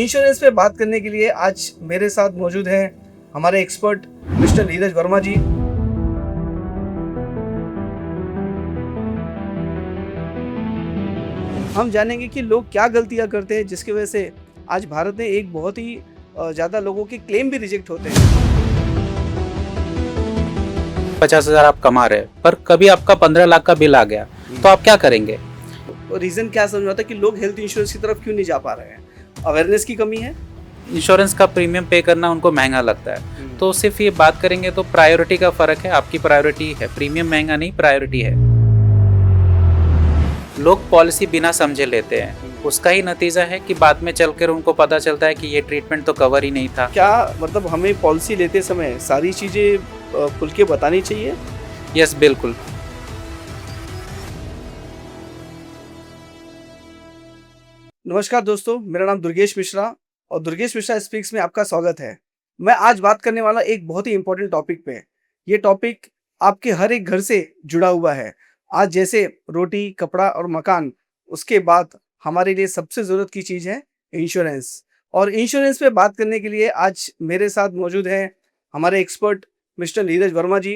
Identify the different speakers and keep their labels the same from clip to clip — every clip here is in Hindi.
Speaker 1: इंश्योरेंस पे बात करने के लिए आज मेरे साथ मौजूद हैं हमारे एक्सपर्ट मिस्टर नीरज वर्मा जी। हम जानेंगे कि लोग क्या गलतियां करते हैं जिसकी वजह से आज भारत में एक बहुत ही ज़्यादा लोगों के क्लेम भी रिजेक्ट होते हैं।
Speaker 2: 50,000 आप कमा रहे हैं पर कभी आपका 15 लाख का बिल आ गया तो आप क्या करेंगे?
Speaker 1: रीज़न क्या समझाता है कि लोग हेल्थ इंश्योरेंस की तरफ क्यों नहीं जा पा रहे हैं? अवेयरनेस की कमी है।
Speaker 2: इंश्योरेंस का प्रीमियम पे करना उनको महंगा लगता है। तो सिर्फ ये बात करेंगे तो प्रायोरिटी का फ़र्क है। आपकी प्रायोरिटी है, प्रीमियम महंगा नहीं, प्रायोरिटी है। लोग पॉलिसी बिना समझे लेते हैं, उसका ही नतीजा है कि बाद में चलकर उनको पता चलता है कि ये ट्रीटमेंट तो कवर ही नहीं था।
Speaker 1: क्या मतलब हमें पॉलिसी लेते समय सारी चीज़ें खुल के बतानी चाहिए?
Speaker 2: यस, बिल्कुल।
Speaker 1: नमस्कार दोस्तों, मेरा नाम दुर्गेश मिश्रा और दुर्गेश मिश्रा स्पीक्स में आपका स्वागत है। मैं आज बात करने वाला एक बहुत ही इम्पोर्टेंट टॉपिक पे। ये टॉपिक आपके हर एक घर से जुड़ा हुआ है। आज जैसे रोटी, कपड़ा और मकान, उसके बाद हमारे लिए सबसे ज़रूरत की चीज़ है इंश्योरेंस। और इंश्योरेंस पे बात करने के लिए आज मेरे साथ मौजूद हैं हमारे एक्सपर्ट मिस्टर नीरज वर्मा जी।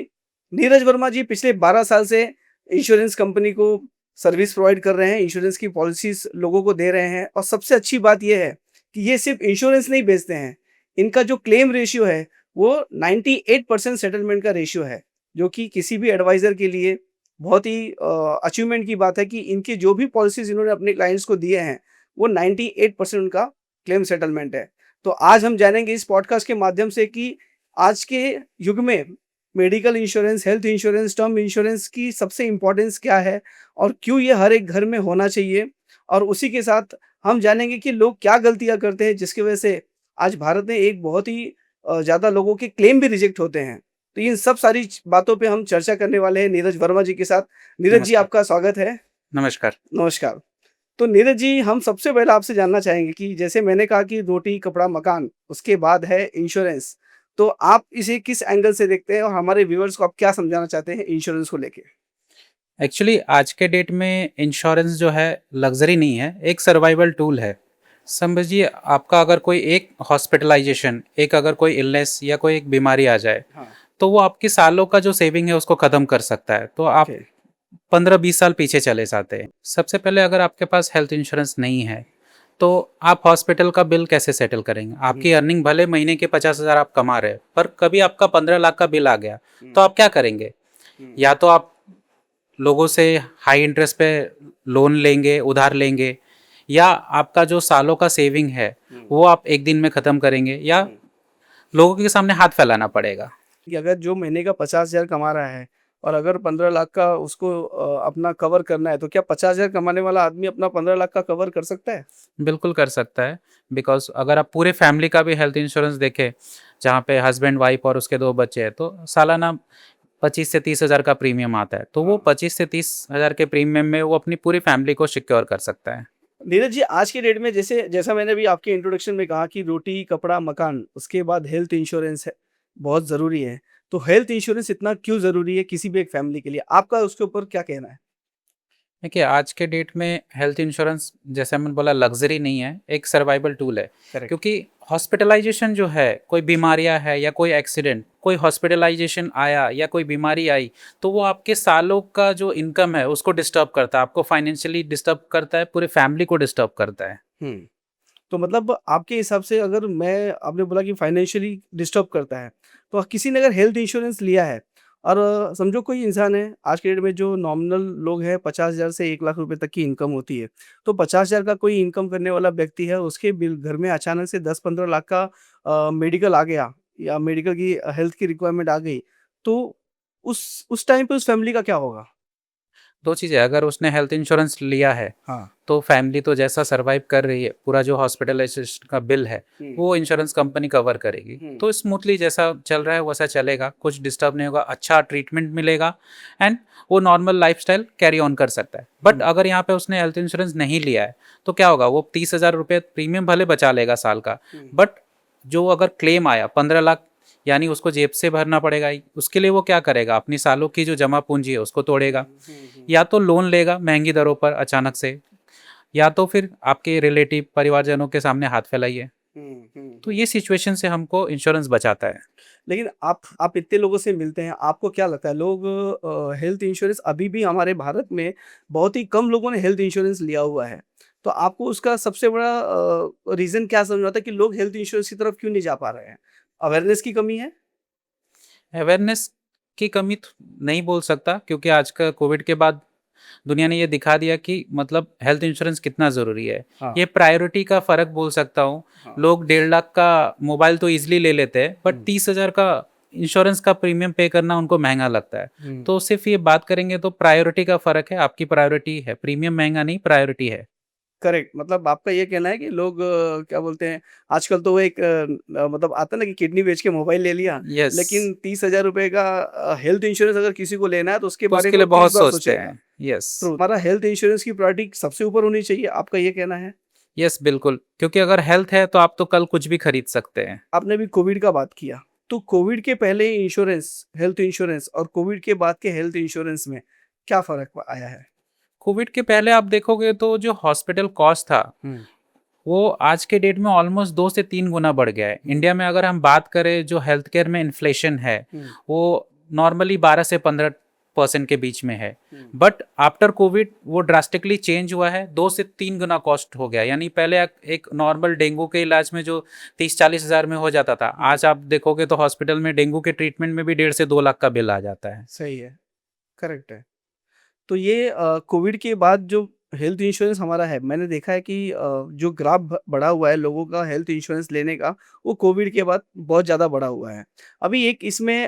Speaker 1: नीरज वर्मा जी पिछले 12 साल से इंश्योरेंस कंपनी को सर्विस प्रोवाइड कर रहे हैं, इंश्योरेंस की पॉलिसीज़ लोगों को दे रहे हैं। और सबसे अच्छी बात ये है कि ये सिर्फ इंश्योरेंस नहीं बेचते हैं, इनका जो क्लेम रेशियो है वो 98% सेटलमेंट का रेशियो है, जो कि किसी भी एडवाइज़र के लिए बहुत ही अचीवमेंट की बात है कि इनकी जो भी पॉलिसीज़ इन्होंने अपने क्लाइंट्स को दिए हैं, वो 98% उनका क्लेम सेटलमेंट है। तो आज हम जानेंगे इस पॉडकास्ट के माध्यम से कि आज के युग में medical insurance, health insurance, term insurance की सबसे इम्पोर्टेंस क्या है और क्यों ये हर एक घर में होना चाहिए। और उसी के साथ हम जानेंगे कि लोग क्या गलतियाँ करते हैं जिसकी वजह से आज भारत में एक बहुत ही ज़्यादा लोगों के क्लेम भी रिजेक्ट होते हैं। तो इन सब सारी बातों पे हम चर्चा करने वाले हैं नीरज वर्मा जी के साथ। नीरज जी,
Speaker 2: नमस्कार।
Speaker 1: आपका स्वागत है।
Speaker 2: नमस्कार।
Speaker 1: नमस्कार। तो नीरज जी, हम सबसे पहले आपसे जानना चाहेंगे कि जैसे मैंने कहा कि रोटी, कपड़ा, मकान, उसके बाद है इंश्योरेंस। तो आप इसे किस एंगल से देखते हैं और हमारे व्यूअर्स को आप क्या समझाना चाहते हैं इंश्योरेंस को लेके?
Speaker 2: एक्चुअली आज के डेट में इंश्योरेंस जो है लग्जरी नहीं है, एक सर्वाइवल टूल है। समझिए आपका अगर कोई एक हॉस्पिटलाइजेशन, एक अगर कोई इलनेस या कोई एक बीमारी आ जाए,
Speaker 1: हाँ।
Speaker 2: तो वो आपकी सालों का जो सेविंग है उसको ख़त्म कर सकता है। तो आप
Speaker 1: ओके।
Speaker 2: 15-20 साल पीछे चले जाते हैं। सबसे पहले अगर आपके पास हेल्थ इंश्योरेंस नहीं है, तो आप हॉस्पिटल का बिल कैसे सेटल करेंगे? आपकी अर्निंग भले महीने के 50,000 आप कमा रहे हैं, पर कभी आपका 15 लाख का बिल आ गया, तो आप क्या करेंगे? या तो आप लोगों से हाई इंटरेस्ट पे लोन लेंगे, उधार लेंगे, या आपका जो सालों का सेविंग है वो आप एक दिन में ख़त्म करेंगे, या लोगों के सामने हाथ फैलाना पड़ेगा।
Speaker 1: कि अगर जो महीने का 50,000 कमा रहा है और अगर 15 लाख का उसको अपना कवर करना है, तो क्या 50,000 कमाने वाला आदमी अपना 15 लाख का कवर कर सकता है?
Speaker 2: बिल्कुल कर सकता है, बिकॉज अगर आप पूरे फैमिली का भी हेल्थ इंश्योरेंस देखें, जहाँ पे हस्बैंड, वाइफ और उसके 2 बच्चे हैं, तो सालाना 25 से 30,000 का प्रीमियम आता है। तो वो 25 से 30,000 के प्रीमियम में वो अपनी पूरी फैमिली को सिक्योर कर सकता है।
Speaker 1: नीरज जी, आज के डेट में जैसा मैंने भी आपके इंट्रोडक्शन में कहा कि रोटी, कपड़ा, मकान, उसके बाद हेल्थ इंश्योरेंस है, बहुत ज़रूरी है। तो हेल्थ इंश्योरेंस इतना क्यों ज़रूरी है किसी भी एक फैमिली के लिए? आपका उसके ऊपर क्या कहना है?
Speaker 2: देखिए आज के डेट में हेल्थ इंश्योरेंस, जैसे मैंने बोला, लग्जरी नहीं है, एक सर्वाइवल टूल है।
Speaker 1: करेक्ट।
Speaker 2: क्योंकि हॉस्पिटलाइजेशन जो है, कोई बीमारियां है या कोई एक्सीडेंट, कोई हॉस्पिटलाइजेशन आया या कोई बीमारी आई, तो वो आपके सालों का जो इनकम है उसको डिस्टर्ब करता है, आपको फाइनेंशियली डिस्टर्ब करता है, पूरे फैमिली को डिस्टर्ब करता है।
Speaker 1: हुँ। तो मतलब आपके हिसाब से अगर मैं आपने बोला कि फाइनेंशियली डिस्टर्ब करता है, तो किसी ने अगर हेल्थ इंश्योरेंस लिया है और समझो कोई इंसान है, आज के डेट में जो नॉमिनल लोग हैं 50,000 से 1 लाख रुपए तक की इनकम होती है। तो 50,000 का कोई इनकम करने वाला व्यक्ति है, उसके बिल घर में अचानक से 10-15 लाख का मेडिकल आ गया या मेडिकल की हेल्थ की रिक्वायरमेंट आ गई, तो उस टाइम पे उस फैमिली का क्या होगा?
Speaker 2: 2 चीज़ें, अगर उसने हेल्थ इंश्योरेंस लिया है
Speaker 1: हाँ।
Speaker 2: तो फैमिली तो जैसा सर्वाइव कर रही है, पूरा जो हॉस्पिटलाइजेशन का बिल है
Speaker 1: हुँ।
Speaker 2: वो इंश्योरेंस कंपनी कवर करेगी।
Speaker 1: हुँ।
Speaker 2: तो स्मूथली जैसा चल रहा है वैसा चलेगा, कुछ डिस्टर्ब नहीं होगा, अच्छा ट्रीटमेंट मिलेगा, एंड वो नॉर्मल लाइफस्टाइल कैरी ऑन कर सकता है। बट अगर यहाँ पे उसने हेल्थ इंश्योरेंस नहीं लिया है तो क्या होगा? वो 30,000 रुपये प्रीमियम भले बचा लेगा साल का, बट जो अगर क्लेम आया 15 लाख, यानी उसको जेब से भरना पड़ेगा ही। उसके लिए वो क्या करेगा? अपनी सालों की जो जमा पूंजी है उसको तोड़ेगा, या तो लोन लेगा महंगी दरों पर अचानक से, या तो फिर आपके रिलेटिव परिवारजनों के सामने हाथ फैलाइए। तो ये सिचुएशन से हमको इंश्योरेंस बचाता है।
Speaker 1: लेकिन आप इतने लोगों से मिलते हैं, आपको क्या लगता है लोग हेल्थ इंश्योरेंस अभी भी हमारे भारत में बहुत ही कम लोगों ने हेल्थ इंश्योरेंस लिया हुआ है। तो आपको उसका सबसे बड़ा रीज़न क्या समझ में आता है कि लोग हेल्थ इंश्योरेंस की तरफ क्यों नहीं जा पा रहे हैं? अवेयरनेस की कमी है?
Speaker 2: अवेयरनेस की कमी तो नहीं बोल सकता, क्योंकि आज का कोविड के बाद दुनिया ने ये दिखा दिया कि मतलब हेल्थ इंश्योरेंस कितना ज़रूरी है।
Speaker 1: हाँ,
Speaker 2: ये प्रायोरिटी का फ़र्क बोल सकता हूँ।
Speaker 1: हाँ।
Speaker 2: लोग 1.5 लाख का मोबाइल तो ईज़िली ले लेते हैं, बट
Speaker 1: हुँ,
Speaker 2: 30,000 का इंश्योरेंस का प्रीमियम पे करना उनको महँगा लगता है।
Speaker 1: हुँ।
Speaker 2: तो सिर्फ़ ये बात करेंगे तो प्रायोरिटी का फ़र्क है, आपकी प्रायोरिटी है, प्रीमियम महँगा नहीं, प्रायोरिटी है।
Speaker 1: करेक्ट मतलब आपका ये कहना है कि लोग क्या बोलते हैं आजकल तो वो एक मतलब आता है ना कि किडनी बेच के मोबाइल ले लिया,
Speaker 2: यस,
Speaker 1: लेकिन 30,000 रुपए का हेल्थ इंश्योरेंस अगर किसी को लेना है तो उसके
Speaker 2: तो
Speaker 1: बारे
Speaker 2: उसके
Speaker 1: में
Speaker 2: लिए
Speaker 1: वो 30
Speaker 2: बहुत
Speaker 1: बार
Speaker 2: सोचते
Speaker 1: सोचेगा।
Speaker 2: हैं। यस,
Speaker 1: ट्रू, हमारा हेल्थ इंश्योरेंस की प्रायोरिटी सबसे ऊपर होनी चाहिए, आपका ये कहना है?
Speaker 2: यस बिल्कुल, क्योंकि अगर हेल्थ है तो आप तो कल कुछ भी खरीद सकते हैं।
Speaker 1: आपने अभी कोविड का बात किया, तो कोविड के पहले इंश्योरेंस, हेल्थ इंश्योरेंस और कोविड के बाद के हेल्थ इंश्योरेंस में क्या फ़र्क आया है?
Speaker 2: कोविड के पहले आप देखोगे तो जो हॉस्पिटल कॉस्ट था,
Speaker 1: हुँ,
Speaker 2: वो आज के डेट में ऑलमोस्ट 2 से 3 गुना बढ़ गया है।
Speaker 1: हुँ,
Speaker 2: इंडिया में अगर हम बात करें, जो हेल्थ केयर में इन्फ्लेशन है,
Speaker 1: हुँ,
Speaker 2: वो नॉर्मली 12 से 15% के बीच में है।
Speaker 1: हुँ,
Speaker 2: बट आफ्टर कोविड वो ड्रास्टिकली चेंज हुआ है, 2 से 3 गुना कॉस्ट हो गया। यानी पहले एक नॉर्मल डेंगू के इलाज में जो 30-40 हज़ार में हो जाता था,
Speaker 1: हुँ।
Speaker 2: आज आप देखोगे तो हॉस्पिटल में डेंगू के ट्रीटमेंट में भी 1.5 से 2 लाख का बिल आ जाता है।
Speaker 1: सही है, करेक्ट है। तो ये कोविड के बाद जो हेल्थ इंश्योरेंस हमारा है, मैंने देखा है कि जो ग्राफ बढ़ा हुआ है लोगों का हेल्थ इंश्योरेंस लेने का, वो कोविड के बाद बहुत ज़्यादा बढ़ा हुआ है। अभी एक इसमें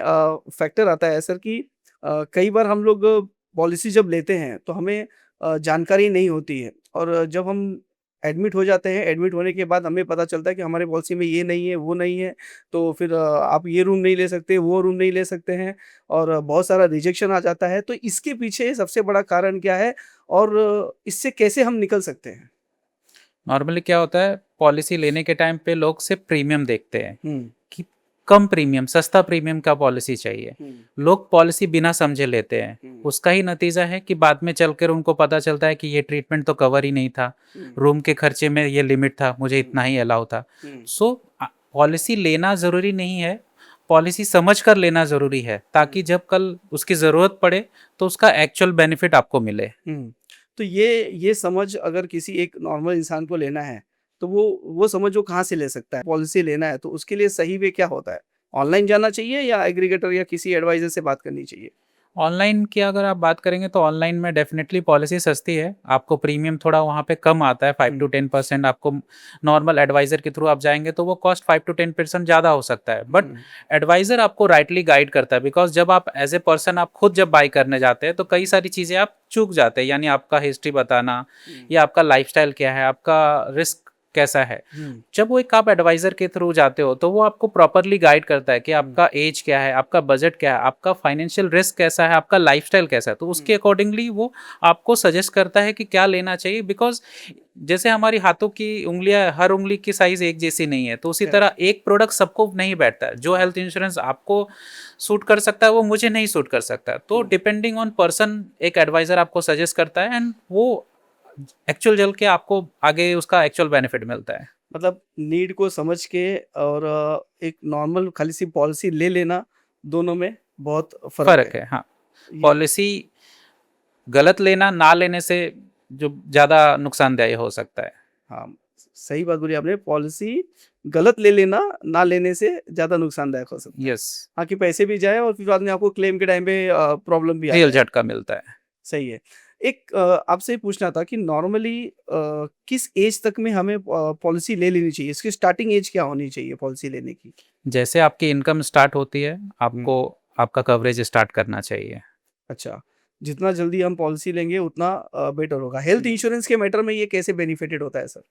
Speaker 1: फैक्टर आता है सर कि कई बार हम लोग पॉलिसी जब लेते हैं, तो हमें जानकारी नहीं होती है और जब हम एडमिट हो जाते हैं, एडमिट होने के बाद हमें पता चलता है कि हमारे पॉलिसी में ये नहीं है, वो नहीं है, तो फिर आप ये रूम नहीं ले सकते, वो रूम नहीं ले सकते हैं। और बहुत सारा रिजेक्शन आ जाता है, तो इसके पीछे सबसे बड़ा कारण क्या है और इससे कैसे हम निकल सकते हैं?
Speaker 2: नॉर्मली क्या होता है, पॉलिसी लेने के टाइम पे लोग सिर्फ प्रीमियम देखते हैं
Speaker 1: हुँ,
Speaker 2: कि कम प्रीमियम, सस्ता प्रीमियम का पॉलिसी चाहिए।
Speaker 1: हुँ,
Speaker 2: लोग पॉलिसी बिना समझे लेते हैं।
Speaker 1: हुँ,
Speaker 2: उसका ही नतीजा है कि बाद में चलकर उनको पता चलता है कि ये ट्रीटमेंट तो कवर ही नहीं था,
Speaker 1: हुँ,
Speaker 2: रूम के खर्चे में ये लिमिट था, मुझे
Speaker 1: हुँ,
Speaker 2: इतना ही अलाउ था।
Speaker 1: हुँ,
Speaker 2: सो पॉलिसी लेना ज़रूरी नहीं है, पॉलिसी समझ कर लेना ज़रूरी है,
Speaker 1: हुँ,
Speaker 2: ताकि जब कल उसकी ज़रूरत पड़े तो उसका एक्चुअल बेनिफिट आपको मिले।
Speaker 1: हुँ। तो ये समझ अगर किसी एक नॉर्मल इंसान को लेना है, तो वो समझ वो कहाँ से ले सकता है? पॉलिसी लेना है, तो उसके लिए सही वे क्या होता है? ऑनलाइन जाना चाहिए या एग्रीगेटर या किसी एडवाइज़र से बात करनी चाहिए?
Speaker 2: ऑनलाइन की अगर आप बात करेंगे तो ऑनलाइन में डेफ़िनेटली पॉलिसी सस्ती है। आपको प्रीमियम थोड़ा वहाँ पे कम आता है, 5
Speaker 1: हुँ,
Speaker 2: टू 10% आपको नॉर्मल एडवाइज़र के थ्रू आप जाएँगे तो वो कॉस्ट 5 टू 10% ज़्यादा हो सकता है। बट
Speaker 1: हुँ,
Speaker 2: एडवाइज़र आपको राइटली गाइड करता है, बिकॉज़ जब आप एज़ ए पर्सन आप खुद जब बाय करने जाते हैं तो कई सारी चीज़ें आप चूक जाते हैं। यानी आपका हिस्ट्री बताना
Speaker 1: हुँ,
Speaker 2: या आपका लाइफ़स्टाइल क्या है, आपका रिस्क कैसा है।
Speaker 1: हुँ,
Speaker 2: जब वो एक आप एडवाइज़र के थ्रू जाते हो तो वो आपको प्रॉपर्ली गाइड करता है कि
Speaker 1: हुँ,
Speaker 2: आपका एज क्या है, आपका बजट क्या है, आपका फाइनेंशियल रिस्क कैसा है, आपका लाइफ़स्टाइल कैसा है। तो
Speaker 1: हुँ,
Speaker 2: उसके अकॉर्डिंगली वो आपको सजेस्ट करता है कि क्या लेना चाहिए, बिकॉज़ जैसे हमारी हाथों की उँगलियाँ, हर उँगली की साइज़ एक जैसी नहीं है, तो उसी
Speaker 1: करेक्ट,
Speaker 2: तरह एक प्रोडक्ट सबको नहीं बैठता है। जो
Speaker 1: हाँ,
Speaker 2: हेल्थ इंश्योरेंस आपको सूट कर सकता है, वो मुझे नहीं सूट कर सकता। तो
Speaker 1: हुँ।
Speaker 2: डिपेंडिंग ऑन पर्सन एक एडवाइज़र आपको सजेस्ट करता है, एंड वो एक्चुअल चल के आपको आगे उसका एक्चुअल बेनिफिट मिलता है।
Speaker 1: मतलब नीड को समझ के और एक नॉर्मल खाली सी पॉलिसी ले लेना, दोनों में बहुत फ़र्क है।
Speaker 2: फ़र्क है, हाँ।
Speaker 1: ये
Speaker 2: पॉलिसी गलत लेना, ना लेने से जो ज़्यादा नुकसानदायी हो सकता है।
Speaker 1: हाँ, सही बात बोली आपने, पॉलिसी गलत ले लेना, ना लेने से ज़्यादा नुकसानदायक हो सकता है।
Speaker 2: यस,
Speaker 1: हाँ, कि पैसे भी जाएँ और फिर बाद में आपको क्लेम के टाइम पे प्रॉब्लम भी आ
Speaker 2: रियल
Speaker 1: जाए।
Speaker 2: झटका मिलता है।
Speaker 1: सही है। एक आपसे ये पूछना था कि नॉर्मली किस एज तक में हमें पॉलिसी ले लेनी चाहिए? इसकी स्टार्टिंग एज क्या होनी चाहिए पॉलिसी लेने की?
Speaker 2: जैसे आपकी इनकम स्टार्ट होती है,
Speaker 1: हुँ।
Speaker 2: आपको आपका कवरेज स्टार्ट करना चाहिए।
Speaker 1: अच्छा, जितना जल्दी हम पॉलिसी लेंगे उतना बेटर होगा। हेल्थ इंश्योरेंस के मैटर में ये कैसे बेनिफिटेड होता है सर?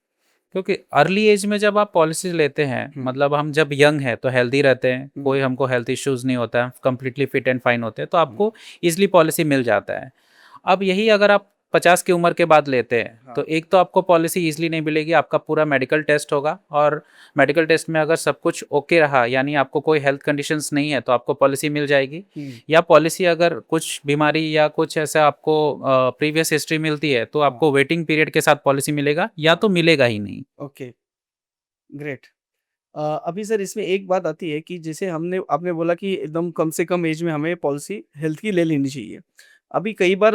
Speaker 2: क्योंकि अर्ली एज में जब आप पॉलिसीज़ लेते हैं,
Speaker 1: हुँ,
Speaker 2: मतलब हम जब यंग हैं तो हेल्दी रहते हैं,
Speaker 1: हुँ,
Speaker 2: कोई हमको हेल्थ इश्यूज़ नहीं होता है, कंप्लीटली फिट एंड फाइन होते हैं, तो
Speaker 1: हुँ,
Speaker 2: आपको ईज़िली पॉलिसी मिल जाता है। अब यही अगर आप 50 की उम्र के बाद लेते हैं
Speaker 1: हाँ।
Speaker 2: तो एक तो आपको पॉलिसी इजीली नहीं मिलेगी, आपका पूरा मेडिकल टेस्ट होगा और मेडिकल टेस्ट में अगर सब कुछ ओके रहा यानी आपको कोई हेल्थ कंडीशंस नहीं है तो आपको पॉलिसी मिल जाएगी। या पॉलिसी अगर कुछ बीमारी या कुछ ऐसा आपको प्रीवियस हिस्ट्री मिलती है तो आपको वेटिंग पीरियड के साथ पॉलिसी मिलेगा या तो मिलेगा ही नहीं।
Speaker 1: Okay, great. अभी सर इसमें एक बात आती है कि जैसे हमने आपने बोला कि एकदम कम से कम एज में हमें पॉलिसी हेल्थ की ले लेनी चाहिए। अभी कई बार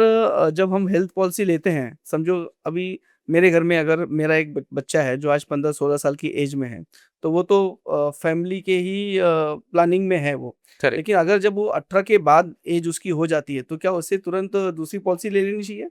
Speaker 1: जब हम हेल्थ पॉलिसी लेते हैं, समझो अभी मेरे घर में अगर मेरा एक बच्चा है जो आज 15-16 साल की एज में है, तो वो तो फैमिली के ही प्लानिंग में है वो।
Speaker 2: करेक्ट।
Speaker 1: लेकिन अगर जब वो 18 के बाद एज उसकी हो जाती है, तो क्या उसे तुरंत दूसरी पॉलिसी ले लेनी चाहिए?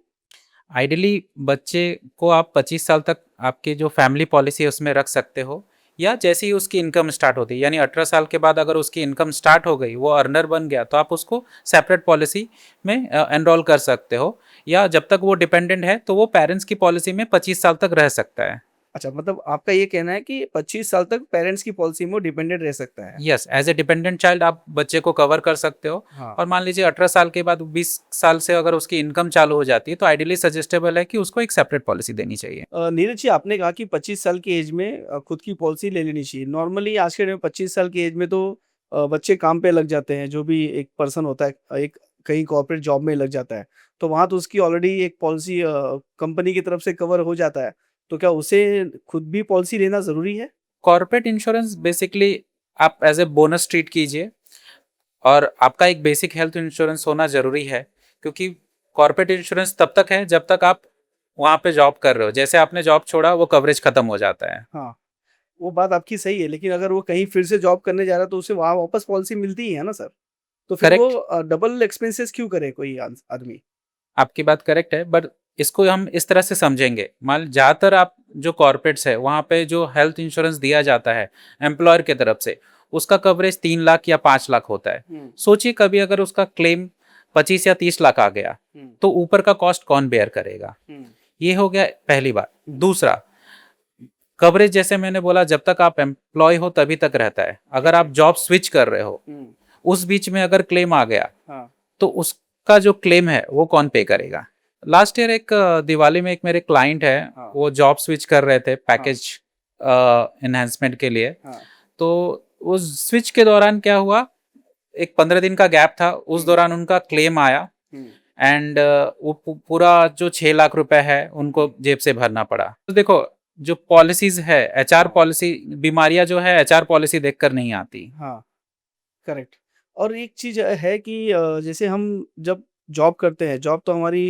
Speaker 2: आइडियली बच्चे को आप 25 साल तक आपकी जो फैमिली पॉलिसी है उसमें रख सकते हो, या जैसे ही उसकी इनकम स्टार्ट होती है यानी 18 साल के बाद अगर उसकी इनकम स्टार्ट हो गई, वो अर्नर बन गया, तो आप उसको सेपरेट पॉलिसी में एनरोल कर सकते हो। या जब तक वो डिपेंडेंट है तो वो पेरेंट्स की पॉलिसी में 25 साल तक रह सकता है।
Speaker 1: अच्छा, मतलब आपका ये कहना है कि 25 साल तक पेरेंट्स की पॉलिसी में वो डिपेंडेंट रह सकता है।
Speaker 2: Yes, as a dependent child आप बच्चे को कवर कर सकते हो।
Speaker 1: हाँ।
Speaker 2: और मान लीजिए 18 साल के बाद 20 साल से अगर उसकी इनकम चालू हो जाती है तो आइडियली सजेस्टेबल है कि उसको एक सेपरेट पॉलिसी देनी चाहिए।
Speaker 1: नीरज जी, आपने कहा कि 25 साल की एज में खुद की पॉलिसी ले लेनी चाहिए। नॉर्मली आज के टाइम में 25 साल की एज में तो बच्चे काम पे लग जाते हैं, जो भी एक पर्सन होता है एक कहीं कॉर्पोरेट जॉब में लग जाता है, तो वहाँ तो उसकी ऑलरेडी एक पॉलिसी कंपनी की तरफ से कवर हो जाता है। तो क्या उसे खुद भी पॉलिसी लेना ज़रूरी है?
Speaker 2: कॉर्पोरेट इंश्योरेंस बेसिकली आप एज ए बोनस ट्रीट कीजिए, और आपका एक बेसिक हेल्थ इंश्योरेंस होना ज़रूरी है, क्योंकि कॉर्पोरेट इंश्योरेंस तब तक है जब तक आप वहाँ पे जॉब कर रहे हो। जैसे आपने जॉब छोड़ा वो कवरेज खत्म हो जाता है।
Speaker 1: हाँ, वो बात आपकी सही है, लेकिन अगर वो कहीं फिर से जॉब करने जा रहा है तो उसे वहाँ वापस पॉलिसी मिलती ही है ना सर? तो फिर वो
Speaker 2: करेक्ट,
Speaker 1: डबल एक्सपेंसेस क्यों करे कोई आदमी?
Speaker 2: आपकी बात करेक्ट है, बट इसको हम इस तरह से समझेंगे। मान ज़्यादातर आप जो कॉर्पोरेट्स है वहाँ पे जो हेल्थ इंश्योरेंस दिया जाता है एम्प्लॉयर की तरफ से, उसका कवरेज 3 लाख या 5 लाख होता है। सोचिए कभी अगर उसका क्लेम 25 या 30 लाख आ गया तो ऊपर का कॉस्ट कौन बेयर करेगा? ये हो गया पहली बात। दूसरा, कवरेज जैसे मैंने बोला जब तक आप एम्प्लॉय हो तभी तक रहता है। अगर आप जॉब स्विच कर रहे हो, उस बीच में अगर क्लेम आ गया
Speaker 1: हाँ।
Speaker 2: तो उसका जो क्लेम है वो कौन पे करेगा? लास्ट ईयर एक दिवाली में एक मेरे क्लाइंट है,
Speaker 1: हाँ।
Speaker 2: वो जॉब स्विच कर रहे थे पैकेज एनहेंसमेंट के लिए।
Speaker 1: हाँ।
Speaker 2: तो उस स्विच के दौरान क्या हुआ, एक 15 दिन का गैप था, उस दौरान उनका क्लेम आया एंड वो पूरा जो 6 लाख रुपए है उनको जेब से भरना पड़ा। तो देखो, जो पॉलिसीज है एचआर पॉलिसी, बीमारियां जो है एचआर पॉलिसी देखकर नहीं आती।
Speaker 1: हाँ, करेक्ट। और एक चीज़ है कि जैसे हम जब जॉब करते हैं, जॉब तो हमारी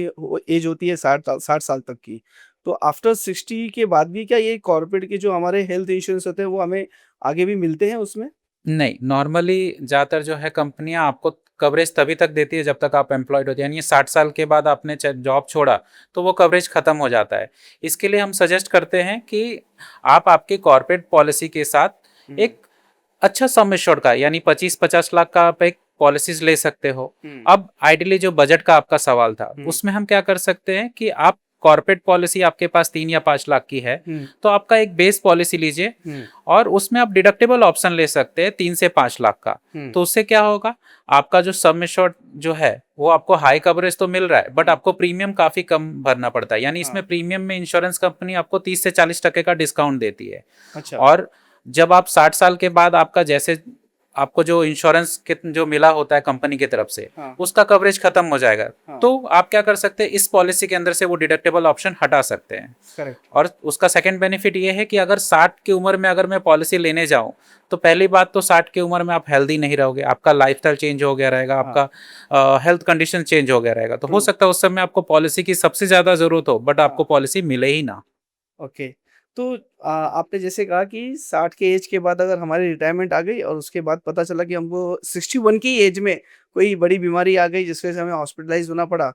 Speaker 1: एज होती है 60 साल तक की। तो आफ्टर 60 के बाद भी क्या ये कॉर्पोरेट के जो हमारे हेल्थ इंश्योरेंस होते हैं वो हमें आगे भी मिलते हैं उसमें?
Speaker 2: नहीं, नॉर्मली ज़्यादातर जो है कंपनियां आपको कवरेज तभी तक देती है जब तक आप एम्प्लॉयड होते हैं, यानी 60 साल के बाद आपने जॉब छोड़ा तो वो कवरेज खत्म हो जाता है। इसके लिए हम सजेस्ट करते हैं कि आप आपके कॉर्पोरेट पॉलिसी के साथ एक अच्छा सम एश्योर्ड का यानी 25-50 लाख का आप एक पॉलिसीज ले सकते हो। अब आइडियली जो बजट का आपका सवाल था उसमें हम क्या कर सकते हैं कि आप कॉर्पोरेट पॉलिसी आपके पास 3 या 5 लाख की है तो आपका एक बेस पॉलिसी लीजिए और उसमें आप डिडक्टेबल ऑप्शन ले सकते हैं 3 से 5 लाख का। तो उससे क्या होगा, आपका जो सम एश्योर्ड जो है वो आपको हाई कवरेज तो मिल रहा है बट आपको प्रीमियम काफी कम भरना पड़ता है, यानी इसमें प्रीमियम में इंश्योरेंस कंपनी आपको 30 से 40% का डिस्काउंट देती है।
Speaker 1: अच्छा।
Speaker 2: और जब आप 60 साल के बाद आपका जैसे आपको जो इंश्योरेंस जो मिला होता है कंपनी की तरफ से उसका कवरेज खत्म हो जाएगा। तो आप क्या कर सकते हैं, इस पॉलिसी के अंदर से वो डिडक्टेबल ऑप्शन हटा सकते हैं।
Speaker 1: करेक्ट।
Speaker 2: और उसका सेकंड बेनिफिट ये है कि अगर 60 की उम्र में अगर मैं पॉलिसी लेने जाऊं तो पहली बात तो 60 की उम्र में आप हेल्दी नहीं रहोगे, आपका लाइफस्टाइल चेंज हो गया रहेगा, आपका हेल्थ कंडीशन चेंज हो गया रहेगा, तो हो सकता है उस समय आपको पॉलिसी की सबसे ज्यादा जरूरत हो बट आपको पॉलिसी मिले ही ना।
Speaker 1: ओके। तो आपने जैसे कहा कि 60 के एज के बाद अगर हमारी रिटायरमेंट आ गई और उसके बाद पता चला कि हमको 61 की एज में कोई बड़ी बीमारी आ गई जिसकी वजह से हमें हॉस्पिटलाइज होना पड़ा,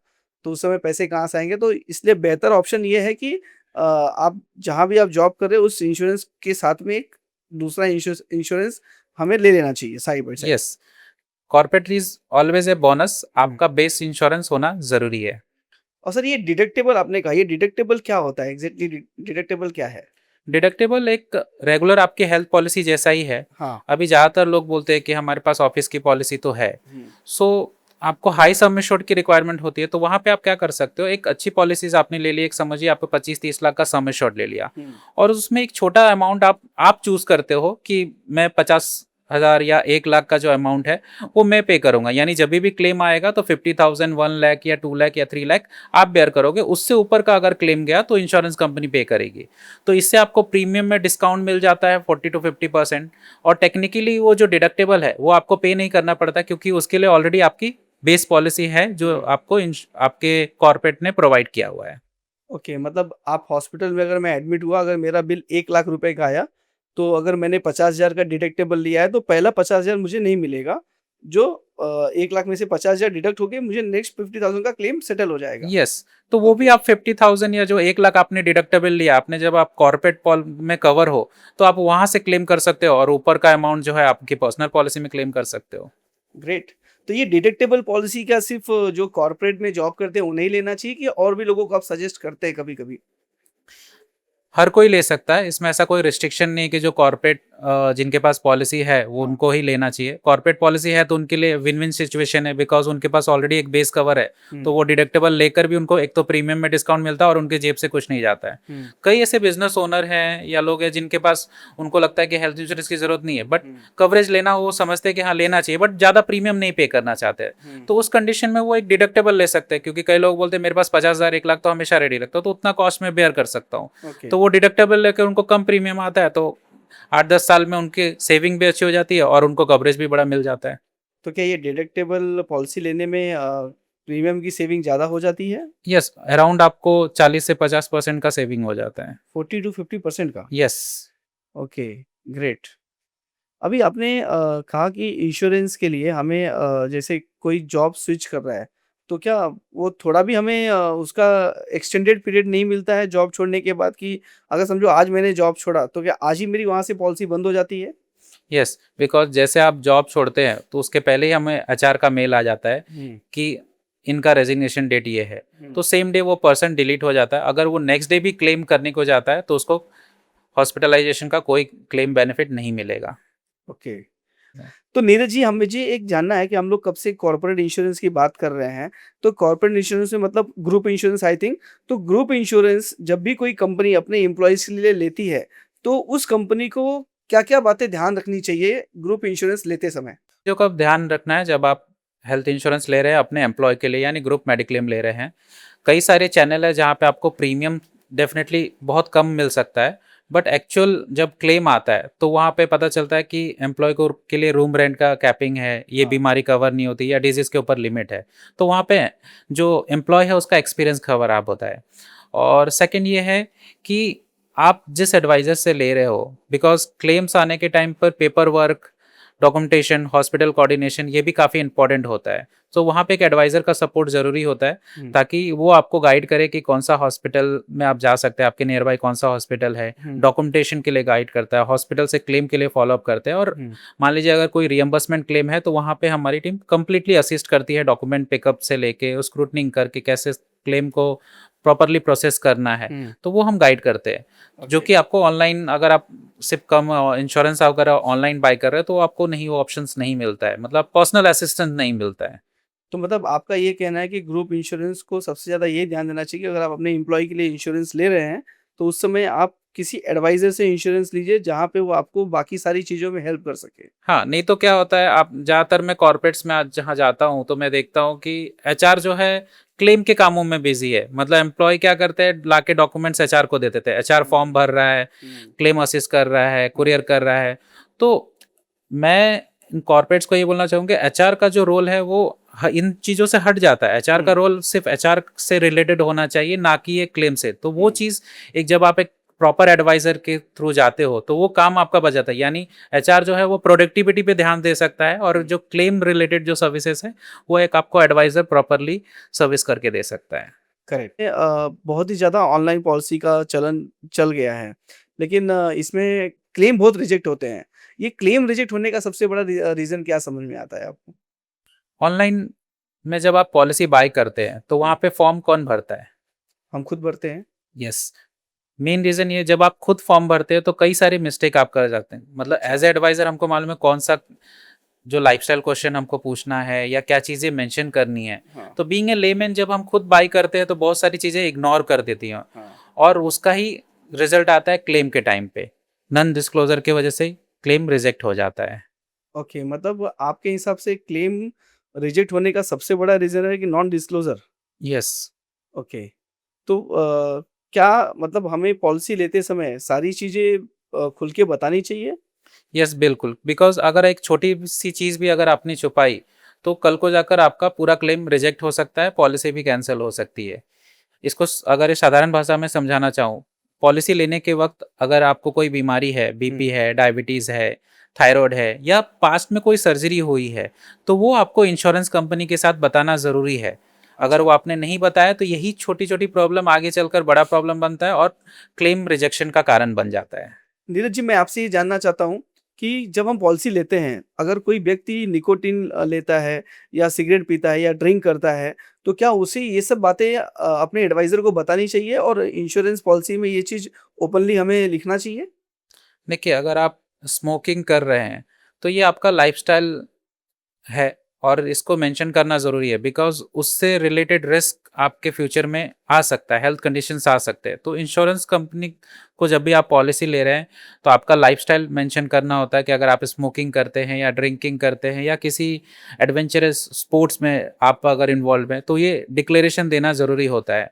Speaker 1: तो उस समय पैसे कहाँ से आएँगे? तो इसलिए बेहतर ऑप्शन ये है कि आप जहाँ भी आप जॉब कर रहे हो उस इंश्योरेंस के साथ में एक दूसरा इंश्योरेंस हमें ले लेना चाहिए side by side.
Speaker 2: Yes, corporate is always a bonus, आपका बेस इंश्योरेंस होना जरूरी है।
Speaker 1: और सर ये डिडक्टेबल आपने कहा, ये डिडक्टेबल क्या होता है? एग्ज़ैक्टली डिडक्टेबल क्या है?
Speaker 2: डिडक्टेबल एक रेगुलर आपकी हेल्थ पॉलिसी जैसा ही है।
Speaker 1: हाँ।
Speaker 2: अभी ज़्यादातर लोग बोलते हैं कि हमारे पास ऑफिस की पॉलिसी तो है, सो आपको हाई सम एश्योर्ड की रिक्वायरमेंट होती है, तो वहां पे आप क्या कर सकते हो, एक अच्छी पॉलिसीज आपने ले ली, एक समझिए आपको 25-30 लाख का सम एश्योर्ड ले लिया, और उसमें एक छोटा अमाउंट आप चूज करते हो कि मैं 50,000 या 1 लाख का जो अमाउंट है वो मैं पे करूंगा, यानी जब भी क्लेम आएगा तो 50,000, 1 लाख या 2 लाख या 3 लाख आप बेयर करोगे, उससे ऊपर का अगर क्लेम गया तो इंश्योरेंस कंपनी पे करेगी। तो इससे आपको प्रीमियम में डिस्काउंट मिल जाता है 40-50%, और टेक्निकली वो जो डिडक्टेबल है वो आपको पे नहीं करना पड़ता, क्योंकि उसके लिए ऑलरेडी आपकी बेस पॉलिसी है जो आपको आपके कॉर्पोरेट ने प्रोवाइड किया हुआ है।
Speaker 1: ओके, मतलब आप हॉस्पिटल में अगर मैं एडमिट हुआ, अगर मेरा बिल 1 लाख रुपए का आया, तो अगर मैंने 50,000 का डिडक्टेबल लिया है, तो पहला 50,000 मुझे नहीं मिलेगा। जो 1 लाख में से 50,000 डिडक्ट होके मुझे नेक्स्ट 50,000 का क्लेम सेटल हो जाएगा।
Speaker 2: यस, तो वो भी
Speaker 1: ओके।
Speaker 2: आप 50,000 या जो 1 लाख आपने डिडक्टेबल लिया, आपने जब आप कॉर्पोरेट पॉल में कवर हो तो आप वहां से क्लेम कर सकते हो, और ऊपर का अमाउंट जो है आपकी पर्सनल पॉलिसी में क्लेम कर सकते हो।
Speaker 1: ग्रेट। तो ये डिडक्टेबल पॉलिसी क्या सिर्फ़ जो कॉर्पोरेट में जॉब करते हैं उन्हें ही लेना चाहिए, कि और भी लोगों को आप सजेस्ट करते हैं कभी-कभी?
Speaker 2: हर कोई ले सकता है, इसमें ऐसा कोई रिस्ट्रिक्शन नहीं कि जो कॉर्पोरेट जिनके पास पॉलिसी है वो उनको ही लेना चाहिए। कॉर्पोरेट पॉलिसी है तो उनके लिए विन विन सिचुएशन है, बिकॉज उनके पास ऑलरेडी एक बेस कवर है, तो वो डिडक्टेबल लेकर भी उनको एक तो प्रीमियम में डिस्काउंट मिलता है और उनके जेब से कुछ नहीं जाता है। कई ऐसे बिजनेस ओनर हैं या लोग हैं जिनके पास उनको लगता है कि हेल्थ इंश्योरेंस की जरूरत नहीं है, बट कवरेज लेना वो समझते हैं कि हाँ लेना चाहिए, बट ज्यादा प्रीमियम नहीं पे करना चाहते हैं, तो उस कंडीशन में वो एक डिडक्टेबल ले सकते हैं, क्योंकि कई लोग बोलते हैं मेरे पास 50,000, 1 लाख तो हमेशा रेडी रखता हूँ, तो उतना कॉस्ट में बेयर कर सकता हूँ।
Speaker 1: ओके।
Speaker 2: तो वो डिडक्टेबल लेकर उनको कम प्रीमियम आता है, तो 8-10 साल में उनकी सेविंग भी अच्छी हो जाती है और उनको कवरेज भी बड़ा मिल जाता है।
Speaker 1: तो क्या ये डिडक्टेबल पॉलिसी लेने में प्रीमियम की सेविंग ज़्यादा हो जाती है?
Speaker 2: यस, अराउंड आपको 40 से 50% का सेविंग हो जाता है।
Speaker 1: 40 टू 50% का?
Speaker 2: यस।
Speaker 1: Okay, great. अभी आपने कहा कि इंश्योरेंस के लिए हमें जैसे कोई जॉब स्विच कर रहा है, तो क्या वो थोड़ा भी हमें उसका एक्सटेंडेड पीरियड नहीं मिलता है जॉब छोड़ने के बाद, कि अगर समझो आज मैंने जॉब छोड़ा, तो क्या आज ही मेरी वहाँ से पॉलिसी बंद हो जाती है?
Speaker 2: यस, बिकॉज जैसे आप जॉब छोड़ते हैं तो उसके पहले ही हमें एचआर का मेल आ जाता है
Speaker 1: हुँ,
Speaker 2: कि इनका रेजिग्नेशन डेट ये है,
Speaker 1: हुँ।
Speaker 2: तो सेम डे वो पर्सन डिलीट हो जाता है। अगर वो नेक्स्ट डे भी क्लेम करने को जाता है तो उसको हॉस्पिटलाइजेशन का कोई क्लेम बेनिफिट नहीं मिलेगा।
Speaker 1: ओके। तो नीरज जी, हम मुझे एक जानना है कि हम लोग कब से कॉर्पोरेट इंश्योरेंस की बात कर रहे हैं, तो कॉर्पोरेट इंश्योरेंस में मतलब ग्रुप इंश्योरेंस आई थिंक। तो ग्रुप इंश्योरेंस जब भी कोई कंपनी अपने एम्प्लॉइज़ के लिए लेती है, तो उस कंपनी को क्या-क्या बातें ध्यान रखनी चाहिए ग्रुप इंश्योरेंस लेते समय?
Speaker 2: जो का ध्यान रखना है जब आप हेल्थ इंश्योरेंस ले रहे हैं अपने एम्प्लॉय के लिए, यानी ग्रुप मेडिक्लेम ले रहे हैं, कई सारे चैनल है जहाँ पे आपको प्रीमियम डेफिनेटली बहुत कम मिल सकता है, बट एक्चुअल जब क्लेम आता है तो वहाँ पे पता चलता है कि एम्प्लॉय को के लिए रूम रेंट का कैपिंग है, ये
Speaker 1: हाँ।
Speaker 2: बीमारी कवर नहीं होती या डिजीज़ के ऊपर लिमिट है, तो वहाँ पे जो एम्प्लॉय है उसका एक्सपीरियंस खराब होता है। और सेकंड ये है कि आप जिस एडवाइज़र से ले रहे हो, बिकॉज क्लेम्स आने के टाइम पर paper work, documentation, hospital coordination ये भी काफ़ी इंपॉर्टेंट होता है। तो वहाँ पे एक एडवाइज़र का सपोर्ट ज़रूरी होता है,
Speaker 1: हुँ,
Speaker 2: ताकि वो आपको गाइड करे कि कौन सा हॉस्पिटल में आप जा सकते हैं, आपके नियर बाय कौन सा हॉस्पिटल है,
Speaker 1: हुँ,
Speaker 2: डॉक्यूमेंटेशन के लिए गाइड करता है, हॉस्पिटल से क्लेम के लिए फॉलोअप करते हैं, और
Speaker 1: हुँ।
Speaker 2: मान लीजिए अगर कोई रियम्बर्समेंट क्लेम है तो वहाँ पे हमारी टीम कंप्लीटली असिस्ट करती है, डॉक्यूमेंट पिकअप से लेके स्क्रूटनिंग करके कैसे क्लेम को प्रॉपरली प्रोसेस करना है,
Speaker 1: हुँ,
Speaker 2: तो वो हम गाइड करते हैं। जो
Speaker 1: ओके।
Speaker 2: कि आपको ऑनलाइन, अगर आप सिर्फ कम इंश्योरेंस अगर ऑनलाइन बाय कर रहे हैं तो आपको नहीं, वो ऑप्शंस नहीं मिलता है, मतलब पर्सनल असिस्टेंस नहीं मिलता है।
Speaker 1: तो मतलब आपका ये कहना है कि ग्रुप इंश्योरेंस को सबसे ज़्यादा ये ध्यान देना चाहिए कि अगर आप अपने एम्प्लॉयी के लिए इंश्योरेंस ले रहे हैं, तो उस समय आप किसी एडवाइज़र से इंश्योरेंस लीजिए, जहाँ पे वो आपको बाकी सारी चीज़ों में हेल्प कर सके।
Speaker 2: हाँ, नहीं तो क्या होता है, आप ज़्यादातर मैं कॉर्पोरेट्स में आज जहाँ जाता हूँ तो मैं देखता हूँ कि एचआर जो है क्लेम के कामों में बिजी है, मतलब एम्प्लॉय क्या करते हैं, लाके डॉक्यूमेंट्स एचआर को दे देते हैं, एचआर फॉर्म भर रहा है,
Speaker 1: हुँ,
Speaker 2: क्लेम असिस्ट कर रहा है, कुरियर कर रहा है। तो मैं इन कॉर्पोरेट्स को ये बोलना चाहूँगा, एचआर का जो रोल है वो इन चीज़ों से हट जाता है। एचआर
Speaker 1: हुँ,
Speaker 2: का रोल सिर्फ एचआर से रिलेटेड होना चाहिए, ना कि ये क्लेम से। तो वो
Speaker 1: हुँ,
Speaker 2: चीज़, एक जब आप एक प्रॉपर एडवाइजर के थ्रू जाते हो तो वो काम आपका बच जाता है, यानी एचआर जो है वो प्रोडक्टिविटी पे ध्यान दे सकता है, और
Speaker 1: हुँ।
Speaker 2: जो क्लेम रिलेटेड जो सर्विसेज है वो एक आपको एडवाइजर प्रॉपरली सर्विस करके दे सकता है।
Speaker 1: करेक्ट। बहुत ही ज़्यादा ऑनलाइन पॉलिसी का चलन चल गया है, लेकिन इसमें क्लेम बहुत रिजेक्ट होते हैं। ये क्लेम रिजेक्ट होने का सबसे बड़ा रीज़न क्या समझ में आता है आपको?
Speaker 2: ऑनलाइन में जब आप पॉलिसी बाय करते हैं तो वहाँ पे फॉर्म कौन भरता है?
Speaker 1: हम खुद भरते हैं।
Speaker 2: यस, मेन रीज़न ये, जब आप खुद फॉर्म भरते हैं तो कई सारे मिस्टेक आप कर जाते हैं, मतलब
Speaker 1: अच्छा।
Speaker 2: एज ए एडवाइज़र हमको मालूम है कौन सा जो लाइफस्टाइल क्वेश्चन हमको पूछना है या क्या चीज़ें मेंशन करनी है,
Speaker 1: हाँ,
Speaker 2: तो बीइंग ए लेमैन जब हम खुद बाई करते हैं तो बहुत सारी चीज़ें इग्नोर कर देती हैं
Speaker 1: हाँ।
Speaker 2: और उसका ही रिजल्ट आता है क्लेम के टाइम पे। नॉन डिस्क्लोजर की वजह से क्लेम रिजेक्ट हो जाता है।
Speaker 1: ओके, मतलब आपके हिसाब से क्लेम रिजेक्ट होने का सबसे बड़ा रीज़न है कि नॉन डिस्क्लोज़र?
Speaker 2: यस।
Speaker 1: ओके। तो क्या मतलब हमें पॉलिसी लेते समय सारी चीज़ें खुल के बतानी चाहिए?
Speaker 2: यस, बिल्कुल, बिकॉज़ अगर एक छोटी-सी चीज़ भी अगर आपने छुपाई, तो कल को जाकर आपका पूरा क्लेम रिजेक्ट हो सकता है, पॉलिसी भी कैंसल हो सकती है। इसको अगर ये साधारण भाषा में समझाना चाहूँ, पॉलिसी लेने के वक़्त अगर आपको कोई बीमारी है, बीपी
Speaker 1: हुँ,
Speaker 2: है, डायबिटीज़ है, थायरॉइड है या पास्ट में कोई सर्जरी हुई है, तो वो आपको इंश्योरेंस कंपनी के साथ बताना ज़रूरी है। अगर
Speaker 1: अच्छा।
Speaker 2: वो आपने नहीं बताया तो यही छोटी-छोटी प्रॉब्लम आगे चलकर बड़ा प्रॉब्लम बनता है और क्लेम रिजेक्शन का कारण बन जाता है।
Speaker 1: नीरज जी, मैं आपसे ये जानना चाहता हूँ कि जब हम पॉलिसी लेते हैं, अगर कोई व्यक्ति निकोटिन लेता है या सिगरेट पीता है या ड्रिंक करता है, तो क्या उसे ये सब बातें अपने एडवाइज़र को बतानी चाहिए और इंश्योरेंस पॉलिसी में ये चीज़ ओपनली हमें लिखना चाहिए?
Speaker 2: देखिए, अगर आप स्मोकिंग कर रहे हैं, तो ये आपका लाइफ़स्टाइल है और इसको मेंशन करना ज़रूरी है बिकॉज़ उससे रिलेटेड रिस्क आपके फ्यूचर में आ सकता है, हेल्थ कंडीशंस आ सकते हैं। तो इंश्योरेंस कंपनी को जब भी आप पॉलिसी ले रहे हैं, तो आपका लाइफ़स्टाइल मेंशन करना होता है कि अगर आप स्मोकिंग करते हैं या ड्रिंकिंग करते हैं या किसी एडवेंचरस स्पोर्ट्स में आप अगर इन्वॉल्व हैं, तो ये डिक्लेरेशन देना ज़रूरी होता है।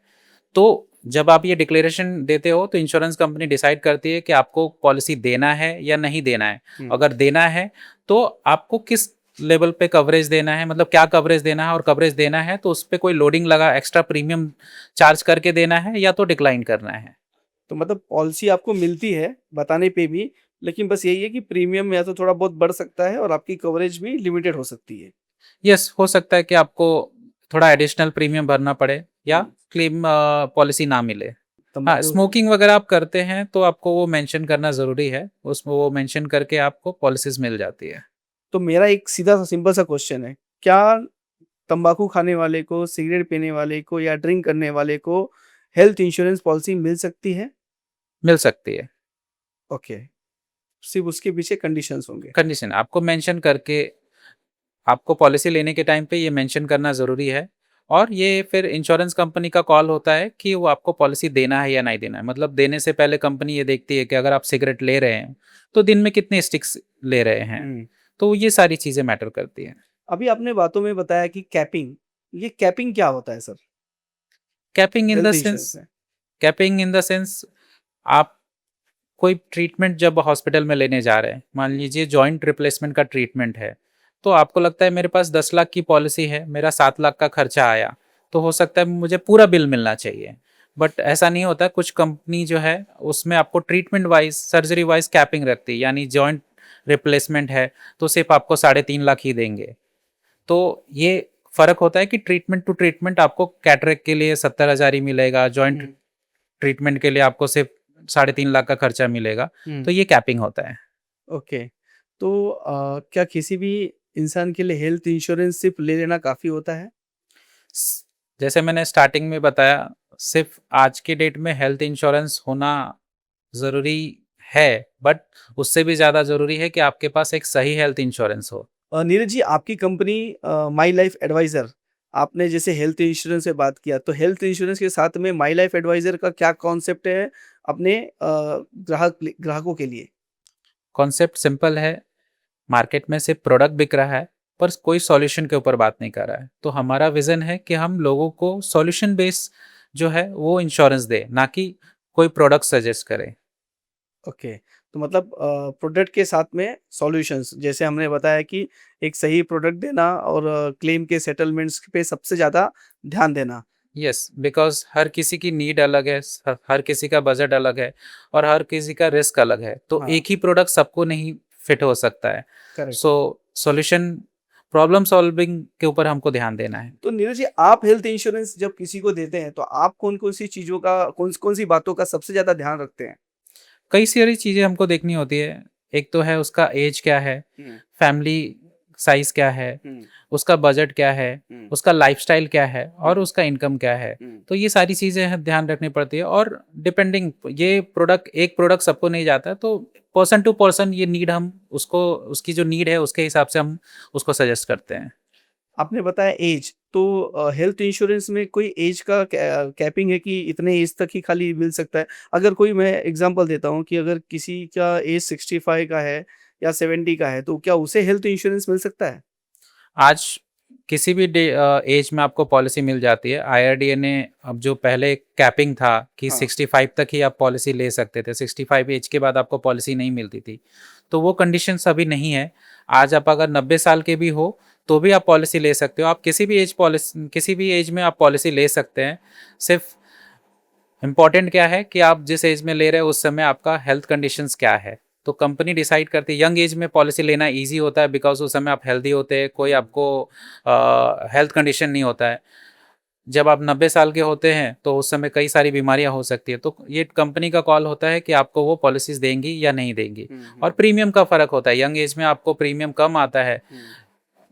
Speaker 2: तो जब आप ये डिक्लेरेशन देते हो तो इंश्योरेंस कंपनी डिसाइड करती है कि आपको पॉलिसी देना है या नहीं देना है।
Speaker 1: हुँ।
Speaker 2: अगर देना है तो आपको किस लेवल पे कवरेज देना है, मतलब क्या कवरेज देना है और कवरेज देना है तो उस पे कोई लोडिंग लगा एक्स्ट्रा प्रीमियम चार्ज करके देना है या तो डिक्लाइन करना है।
Speaker 1: तो मतलब पॉलिसी आपको मिलती है बताने पे भी, लेकिन बस यही है कि प्रीमियम या तो थोड़ा बहुत बढ़ सकता है और आपकी कवरेज भी लिमिटेड हो सकती है।
Speaker 2: यस, हो सकता है कि आपको थोड़ा एडिशनल प्रीमियम भरना पड़े या
Speaker 1: हुँ।
Speaker 2: क्लेम पॉलिसी ना मिले। हाँ,
Speaker 1: तम्बाकू
Speaker 2: स्मोकिंग वगैरह आप करते हैं तो आपको वो मेंशन करना ज़रूरी है। उसमें वो मेंशन करके आपको पॉलिसीज़ मिल जाती है।
Speaker 1: तो मेरा एक सीधा-सा सिंपल सा क्वेश्चन है, क्या तम्बाकू खाने वाले को, सिगरेट पीने वाले को या ड्रिंक करने वाले को हेल्थ इंश्योरेंस पॉलिसी मिल सकती है?
Speaker 2: मिल सकती है।
Speaker 1: ओके, सिर्फ़ उसके पीछे कंडीशंस होंगे।
Speaker 2: कंडीशन आपको मेंशन करके आपको पॉलिसी लेने के टाइम पे ये मेंशन करना ज़रूरी है और ये फिर इंश्योरेंस कंपनी का कॉल होता है कि वो आपको पॉलिसी देना है या नहीं देना है। मतलब देने से पहले कंपनी ये देखती है कि अगर आप सिगरेट ले रहे हैं, तो दिन में कितने स्टिक्स ले रहे हैं।
Speaker 1: हुँ।
Speaker 2: तो ये सारी चीज़ें मैटर करती हैं।
Speaker 1: अभी आपने बातों में बताया कि कैपिंग, ये कैपिंग क्या होता है sir?
Speaker 2: Capping in the
Speaker 1: health
Speaker 2: sense
Speaker 1: insurance में?
Speaker 2: कैपिंग इन द सेंस आप कोई ट्रीटमेंट जब हॉस्पिटल में लेने जा रहे हैं, मान लीजिए जॉइंट रिप्लेसमेंट का ट्रीटमेंट है, तो आपको लगता है मेरे पास 10 लाख की पॉलिसी है, मेरा 7 लाख का खर्चा आया, तो हो सकता है मुझे पूरा बिल मिलना चाहिए। बट ऐसा नहीं होता, कुछ कंपनी जो है उसमें आपको treatment wise, surgery wise capping रखती है, यानी जॉइंट रिप्लेसमेंट है, तो सिर्फ़ आपको 3.5 लाख ही देंगे। तो ये फ़र्क होता है कि ट्रीटमेंट टू ट्रीटमेंट आपको कैटरेक्ट के लिए 70,000 ही मिलेगा, जॉइंट
Speaker 1: हुँ,
Speaker 2: ट्रीटमेंट के लिए आपको सिर्फ़ 3.5 लाख का खर्चा मिलेगा,
Speaker 1: हुँ।
Speaker 2: तो ये कैपिंग होता है।
Speaker 1: ओके। तो क्या किसी भी इंसान के लिए हेल्थ इंश्योरेंस सिर्फ़ ले लेना काफ़ी होता है?
Speaker 2: स जैसे मैंने स्टार्टिंग में बताया, सिर्फ़ आज की डेट में हेल्थ इंश्योरेंस होना ज़रूरी है, बट उससे भी ज़्यादा ज़रूरी है कि आपके पास एक सही हेल्थ इंश्योरेंस हो।
Speaker 1: नीरज जी, आपकी कंपनी माई लाइफ एडवाइज़र, आपने जैसे हेल्थ इंश्योरेंस से बात किया, तो हेल्थ इंश्योरेंस के साथ में माई लाइफ एडवाइज़र का क्या कॉन्सेप्ट है अपने ग्राहकों के लिए?
Speaker 2: कॉन्सेप्ट सिंपल है, मार्केट में सिर्फ़ प्रोडक्ट बिक रहा है, पर कोई सॉल्यूशन के ऊपर बात नहीं कर रहा है। तो हमारा विज़न है कि हम लोगों को सॉल्यूशन बेस जो है वो इंश्योरेंस दें, ना कि कोई प्रोडक्ट सजेस्ट करें।
Speaker 1: ओके, तो मतलब प्रोडक्ट के साथ में सॉल्यूशंस, जैसे हमने बताया कि एक सही प्रोडक्ट देना और क्लेम के सेटलमेंट्स पे सबसे ज़्यादा ध्यान देना।
Speaker 2: यस, बिकॉज़ हर किसी की नीड अलग है, हर किसी का बजट अलग है और हर किसी का रिस्क अलग है। तो
Speaker 1: हाँ,
Speaker 2: एक ही प्रोडक्ट सबको नहीं फिट हो सकता है।
Speaker 1: Correct.
Speaker 2: So solution problem solving के ऊपर हमको ध्यान देना है।
Speaker 1: तो नीरज जी, आप हेल्थ इंश्योरेंस जब किसी को देते हैं, तो आप कौन-कौन सी चीज़ों का कौन-कौन सी बातों का सबसे ज़्यादा ध्यान रखते हैं?
Speaker 2: कई सारी चीज़ें हमको देखनी होती है। एक तो है उसका ऐज क्या है,
Speaker 1: हुँ,
Speaker 2: फैमिली साइज क्या है, उसका बजट क्या है, उसका लाइफस्टाइल क्या है और उसका इनकम क्या है। तो ये सारी चीज़ें ध्यान रखनी पड़ती है। और डिपेंडिंग, ये प्रोडक्ट, एक प्रोडक्ट सबको नहीं जाता है, तो पर्सन टू पर्सन ये नीड, हम उसको, उसकी जो नीड है उसके हिसाब से हम उसको सजेस्ट करते हैं।
Speaker 1: आपने बताया एज, तो हेल्थ इंश्योरेंस में कोई एज का कैपिंग है कि इतने एज तक ही खाली मिल सकता है? अगर कोई, मैं एग्ज़ाम्पल देता हूँ कि अगर किसी का एज 65 का है या 70 का है, तो क्या उसे हेल्थ इंश्योरेंस मिल सकता है?
Speaker 2: आज किसी भी एज में आपको पॉलिसी मिल जाती है। आईआरडीए ने, अब जो पहले कैपिंग था कि
Speaker 1: हाँ।
Speaker 2: 65 तक ही आप पॉलिसी ले सकते थे, 65 एज के बाद आपको पॉलिसी नहीं मिलती थी, तो वो कंडीशंस अभी नहीं है। आज आप अगर 90 साल के भी हो तो भी आप पॉलिसी ले सकते हो। आप किसी भी एज में आप पॉलिसी ले सकते हैं। सिर्फ इम्पॉर्टेंट क्या है कि आप जिस एज में ले रहे हो उस समय आपका हेल्थ कंडीशंस क्या है। तो कंपनी डिसाइड करती है। यंग एज में पॉलिसी लेना इजी होता है बिकॉज उस समय आप हेल्दी होते हैं, कोई आपको हेल्थ कंडीशन नहीं होता है। जब आप 90 साल के होते हैं तो उस समय कई सारी बीमारियां हो सकती है, तो ये कंपनी का कॉल होता है कि आपको वो पॉलिसीज देंगी या नहीं देंगी। और प्रीमियम का फर्क होता है। यंग एज में आपको प्रीमियम कम आता है,